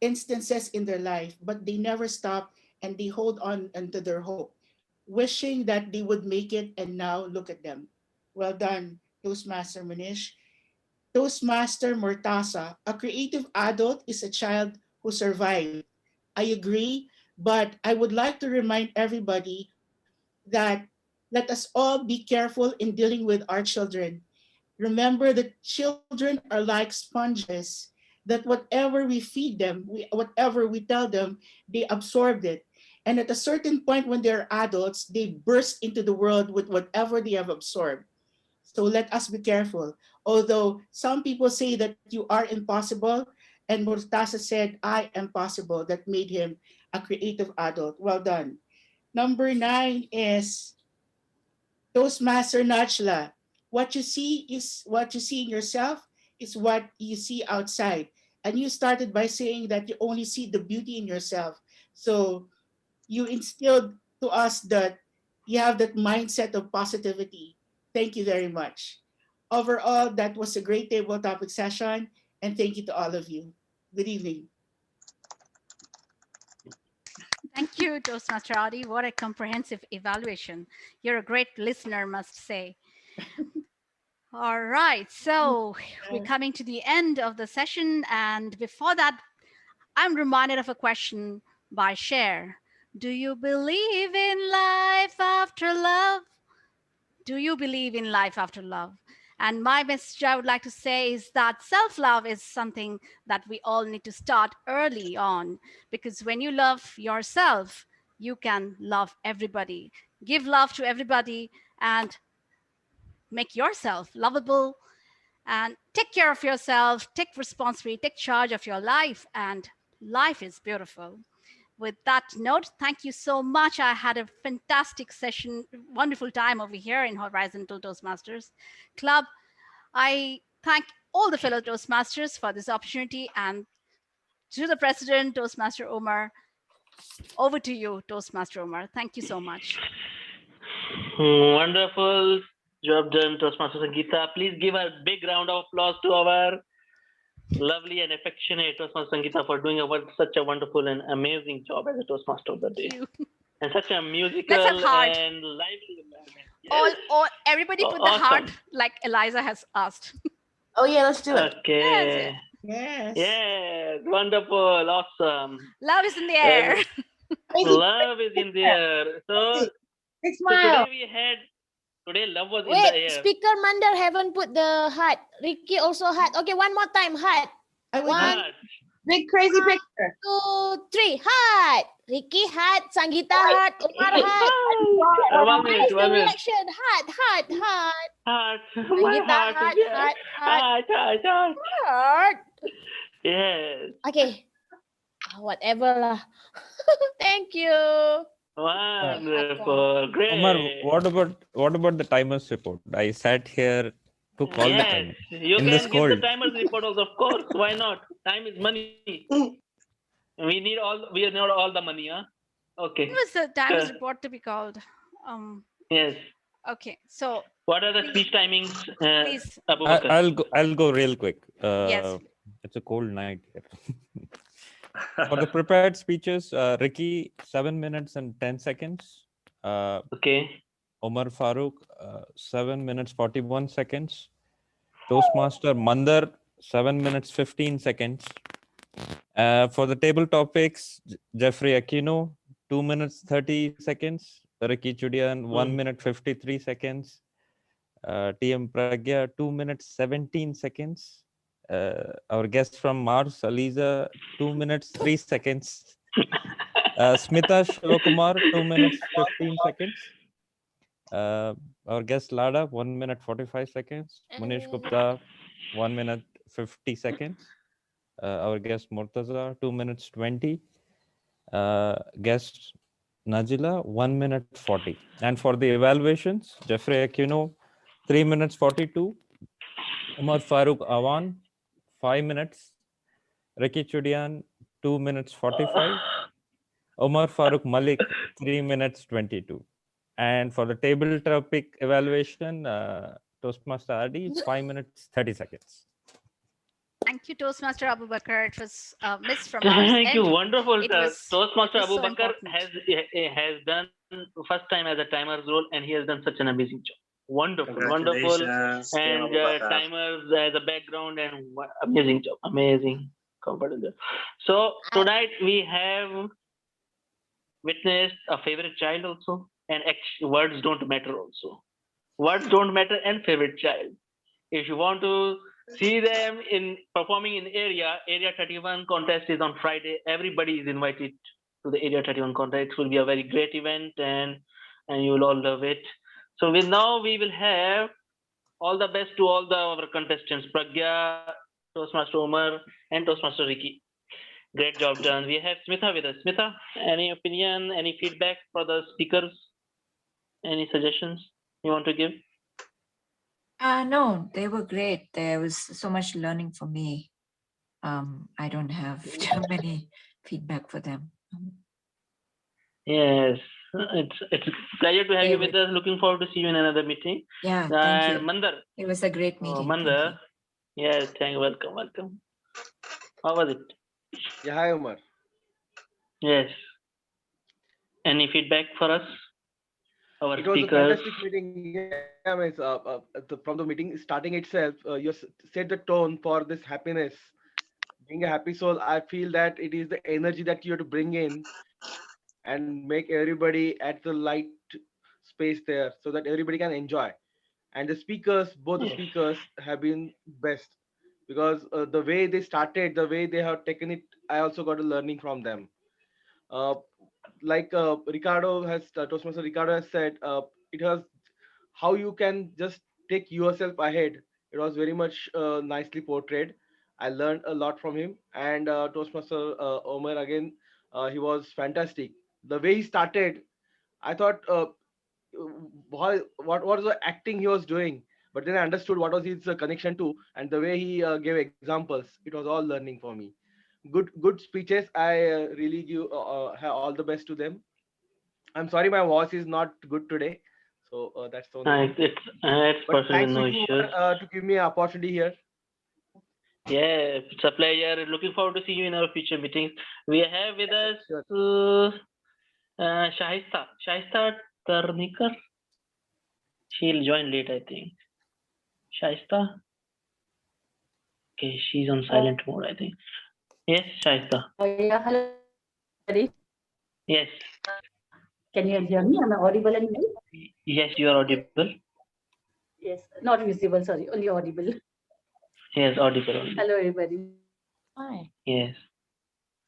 instances in their life, but they never stop and they hold on unto their hope, wishing that they would make it, and now look at them. Well done, Toastmaster Manish. Toastmaster Mortasa, a creative adult is a child who survived. I agree, but I would like to remind everybody that let us all be careful in dealing with our children. Remember that children are like sponges, that whatever we feed them, whatever we tell them, they absorb it. And at a certain point when they're adults, they burst into the world with whatever they have absorbed. So let us be careful. Although some people say that you are impossible, and Murtasa said, I am possible, that made him a creative adult. Well done. Number 9 is Toastmaster Nachla. What you see is what you see in yourself is what you see outside. And you started by saying that you only see the beauty in yourself. So you instilled to us that you have that mindset of positivity. Thank you very much. Overall, that was a great table topic session, and thank you to all of you. Good evening. Thank you, Toastmaster Adi. What a comprehensive evaluation. You're a great listener, must say. All right, so we're coming to the end of the session. And before that, I'm reminded of a question by Cher. Do you believe in life after love? Do you believe in life after love? And my message I would like to say is that self-love is something that we all need to start early on, because when you love yourself, you can love everybody. Give love to everybody and make yourself lovable, and take care of yourself, take responsibility, take charge of your life, and life is beautiful. With that note, thank you so much. I had a fantastic session, wonderful time over here in Horizontal Toastmasters Club. I thank all the fellow Toastmasters for this opportunity, and to the president, Toastmaster Omar, over to you, Toastmaster Omar. Thank you so much. Wonderful job done, Toastmaster Sangeeta. Please give a big round of applause to our lovely and affectionate Toastmaster Sangeeta for doing such a wonderful and amazing job as a Toastmaster of the day. And such a musical and lively environment. Yes. All everybody put the heart like Eliza has asked. Oh yeah, let's do it. Okay. Yes. Yes. Wonderful. Awesome. Love is in the air. Love is in the air. So Big today smile. we had Today love was in the Wait, air. speaker Mandar haven't put the heart. Ricky also heart. Okay, one more time, heart. One, Heart. Big crazy picture. 2, 3, heart. Ricky heart, Sangeeta heart, Omar heart. One Where minute, is the one minute. reaction? Heart, heart, heart. Heart. My Sangeeta heart heart, is there. heart, heart, Heart. heart. Yes. Okay, whatever lah. Thank you. Wonderful. Omar, Great. what about the timers report? I sat here, took all the Yes. time You in can this give the cold. timers report also, of course. Why not? Time is money. We need all the money, huh? Okay. What was the timer's report to be called? Yes. Okay, so What are the speech timings, please. Abu Bakr? I'll go real quick. Yes. It's a cold night here. For the prepared speeches, Ricky, 7 minutes and 10 seconds. Okay. Omar Farooq, 7 minutes 41 seconds. Toastmaster Mandar, 7 minutes 15 seconds. For the table topics, Jeffrey Aquino, 2 minutes 30 seconds. Ricky Chudian, 1 minute 53 seconds. TM Pragya, 2 minutes 17 seconds. Our guest from Mars, Aliza, 2 minutes 3 seconds. Smita Shivakumar, 2 minutes 15 seconds. Our guest Lada, 1 minute 45 seconds. Munish Gupta, 1 minute 50 seconds. Our guest Murtaza, 2 minutes 20. Guest Najila, 1 minute 40. And for the evaluations, Jeffrey Aquino, 3 minutes 42. Umar Farooq Awan, 5 minutes. Ricky Chudian, 2 minutes 45. Omar Farooq Malik, 3 minutes 22. And for the table topic evaluation, Toastmaster Adi, 5 minutes 30 seconds. Thank you, Toastmaster Abu Bakr. It was missed from our Thank you. end. Wonderful. It was Toastmaster Abu so Bakr important. has done first time as a timer's role, and he has done such an amazing job. Wonderful, wonderful. Congratulations, Team And Abu Bakr. timers as a background, and amazing job. Amazing. So tonight we have witnessed a favorite child also, and words don't matter also. Words don't matter and favorite child. If you want to see them in performing in area 31 contest is on Friday. Everybody is invited to the area 31 contest. It will be a very great event, and you will all love it. So now we will have all the best to all our contestants, Pragya, Toastmaster Omar, and Toastmaster Ricky. Great job done. We have Smitha with us. Smitha, any opinion, any feedback for the speakers? Any suggestions you want to give? No, they were great. There was so much learning for me. I don't have too many feedback for them. Yes, it's a pleasure to have you with us. Looking forward to see you in another meeting. Yeah, thank you. And Mandar. It was a great meeting. Thank Mandar. Yes, welcome. How was it? Yeah, hi Omar. Yes. Any feedback for us? Our It was speakers. a fantastic meeting. Yeah, I mean, from the meeting starting itself, you set the tone for this happiness. Being a happy soul, I feel that it is the energy that you have to bring in and make everybody at the light space there so that everybody can enjoy. And the speakers, both the speakers have been best because the way they started, the way they have taken it, I also got a learning from them. Like Toastmaster Ricardo has said, it was how you can just take yourself ahead. It was very much nicely portrayed. I learned a lot from him. And Toastmaster Omar again, he was fantastic. The way he started, I thought, what was the acting he was doing? But then I understood what was his connection to, and the way he gave examples. It was all learning for me. Good speeches. I really give all the best to them. I'm sorry my voice is not good today, so that's the only thing. It's But personally thanks no to you issues. to give me an opportunity here. Yeah, it's a pleasure. Looking forward to see you in our future meetings. We have with us Shahista Tarnikar. She'll join late, I think. Shahista? Okay, she's on silent mode, I think. Yes, Shahista. Yeah, hello. Everybody. Yes. Can you hear me? Am I audible and well? Yes, you are audible. Yes, not visible, sorry, only audible. Yes, audible only. Hello, everybody. Hi. Yes.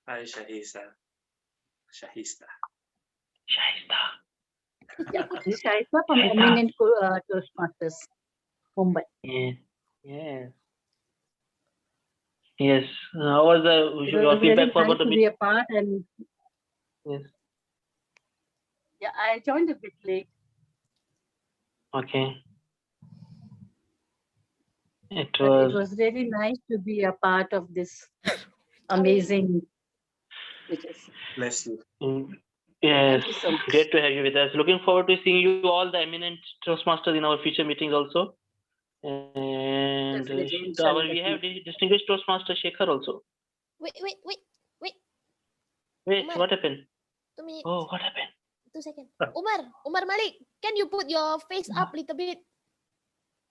Hi, Shahista. Shahista. Shaista. Yeah, this is Shaista from Eminent Toastmasters, Mumbai. Yeah. Yes. Yes. How was It your was feedback really for nice about the to be meeting? a part, and Yes. yeah, I joined a bit late. Okay. It But it was. was really nice to be a part of this amazing, which is Bless you. Yes. thank you so much. Great to have you with us. Looking forward to seeing you all, the eminent Toastmasters, in our future meetings also. And Definitely, inshallah, we have definitely. distinguished Toastmaster Shekhar also. Wait. Wait, Omar, what happened? 2 minutes. Oh, what happened? 2 seconds. Omar Malik, can you put your face up little bit?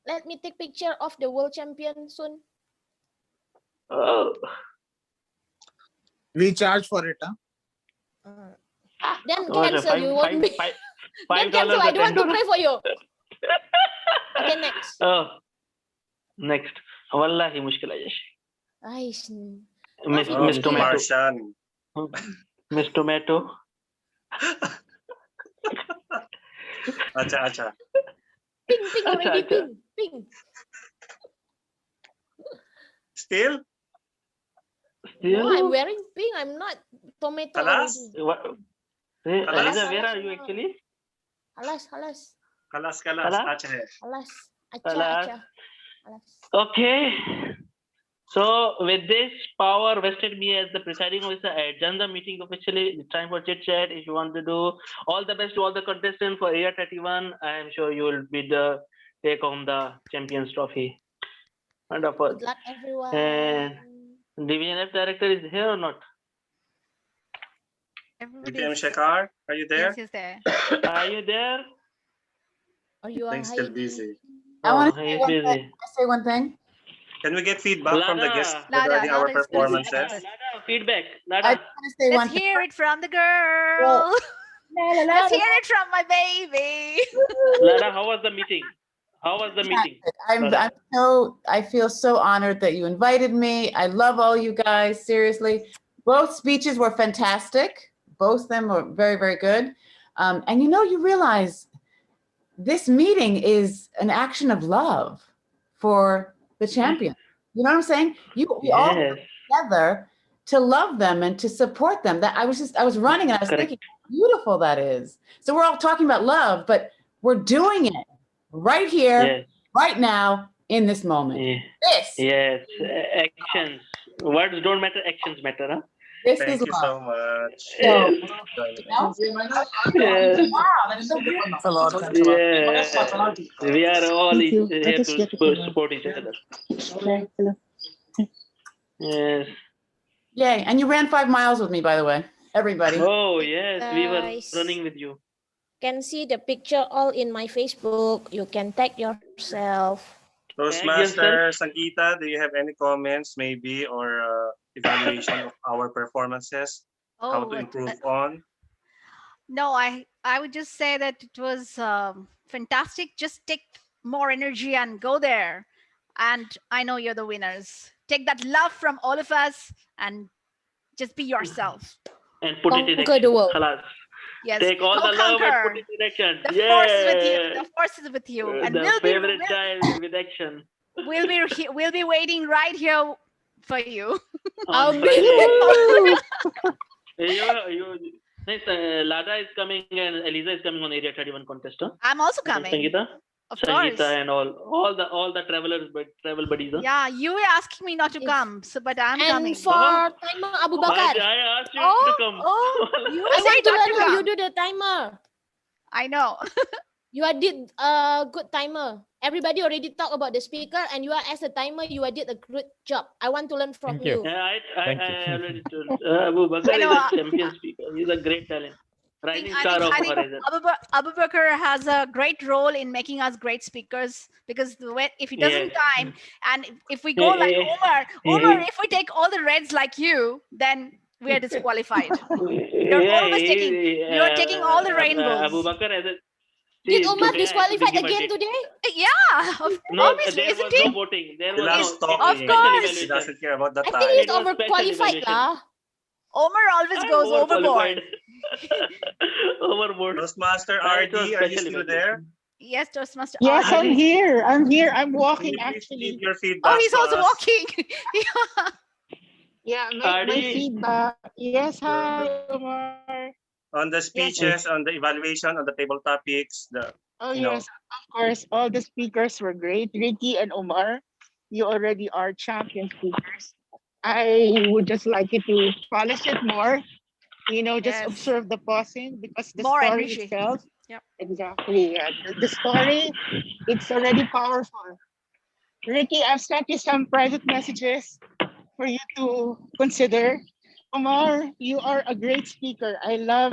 Let me take picture of the world champion soon. Oh. We charge for it, huh? Then What, cancel. You won't be. Then cancel. I don't want to pray for you. Okay, next. Oh, next. Wallahi mushkil hai. Aish. Miss Tomato. Martian. Miss Tomato. Acha. Ping already. Ping. Still? No, I'm wearing pink. I'm not tomato Kalas? already. Eliza, where are you actually? Halas. Kalas. Acha hai. Halas. Kalas. Acha. Halas. Okay. So with this power vested me as the presiding officer, I adjourn the meeting officially. It's time for chit chat. If you want to do all the best to all the contestants for Area 31, I am sure you will be the take home the champions trophy. Wonderful. Good luck, everyone. And Division F director is here or not? BTM Shekhar, are you there? Yes, he's there. Are you there? Or you I are think still hiding? busy. I want to he's say one busy. thing. Say one thing. Can we get feedback from the guests Lada regarding our is gonna performances? Lada, feedback. I Lada. just want to say one Let's thing. hear it from the girl. Let's hear it from my baby. Lada, how was the meeting? How was the meeting? I feel so honored that you invited me. I love all you guys, seriously. Both speeches were fantastic. Both of them were very, very good. And you realize this meeting is an action of love for the champion. You know what I'm saying? We all come together to love them and to support them. That I was running and I was thinking how beautiful that is. So we're all talking about love, but we're doing it right here, right now, in this moment. Yes, actions. Words don't matter, actions matter, huh? This Thank is you love. so much. Yes. We are all here to support each other. Yes. Yay. And you ran 5 miles with me, by the way, everybody. Oh, yes, we were Guys. running with you. Can see the picture all in my Facebook. You can tag yourself. Toastmaster Sangeeta, do you have any comments maybe or evaluation of our performances? How to improve on? No, I would just say that it was fantastic. Just take more energy and go there. And I know you're the winners. Take that love from all of us and just be yourself. And put it in Conquer action. the world. Khalas. Yes. Take all Go the love and conquer. put it in action. The force is with you. The force is with you. And The favorite child with action. we'll be waiting right here for you. On Friday. Next, Lada is coming and Eliza is coming on Area 31 contest. Huh? I'm also coming. Sangeeta? Of Sangeeta course. and all the travelers, travel buddies. Huh? Yeah, you were asking me not to come, but I'm coming. And for timer Abu Bakar. I asked you to come. You I want to said not learn to how you come. do the timer. I know. You are did a good timer. Everybody already talked about the speaker, and you are as a timer. You are did a good job. I want to learn from you. Yeah, Thank I you. already told. Abu Bakar is a champion speaker. He's a great talent. Rising star of Horizon. Abu Bakr has a great role in making us great speakers because if he doesn't time and if we go like Omar, if we take all the reds like you, then we are disqualified. You're always taking all the rainbows. Abu Bakr Did See, Omar today I have to disqualified give a again dick. today? Yeah, No, obviously, there isn't was he? no voting. There He was loves no. It was Of talking. special course. He evaluation. doesn't care about the I think time. he's It was special overqualified evaluation. lah. Omar always I'm goes overqualified. overboard. Overboard. Toastmaster It was RD, are you special still there? evaluation. Yes, Toastmaster Yes, I'm RD. here. I'm here. I'm Can walking you please give actually. your Oh, feedback he's to also us? walking. Yeah. Yeah, my RD. feedback. Yes, hi, Omar. On the Yes. speeches, on the evaluation, on the table topics, Oh, you know. yes, of course. All the speakers were great. Ricky and Omar, you already are champion speakers. I would just like you to polish it more. Just Yes. observe the pausing because the More story energy. itself, Yep. exactly. Yeah, the story, it's already powerful. Ricky, I've sent you some private messages for you to consider. Omar, you are a great speaker. I love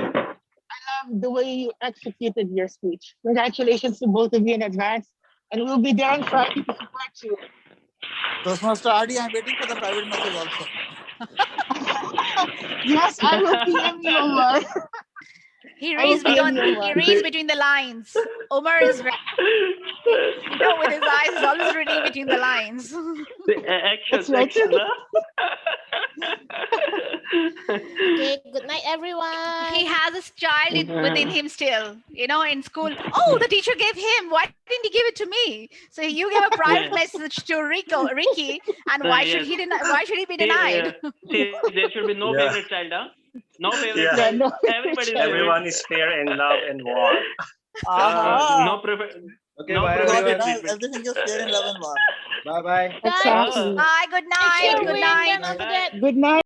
the way you executed your speech. Congratulations to both of you in advance. And we'll be there on Friday to support you. Toastmaster RD, I'm waiting for the private message also. Yes, I will PM you, Omar. He I will reads PM between you, Omar. between the lines. Omar is very, with his eyes, he's always reading between the lines. Actions, That's right. actions. Okay, good night, everyone. He has a child within him still. In school. Oh, the teacher gave him. Why didn't he give it to me? So you gave a private message to Ricky, and why should Yes. Why should he be denied? See, there should be no Yeah. favorite child, huh? No favorite Yeah. child. no favorite Everybody is child. Everyone is fair in love and war. no prefer. Okay, No bye Got preferential it. everyone. treatment. Everything is fair in love and war. Bye bye. Guys, Exactly. Bye. Good make night. sure Good win. night. Then after that, Good night.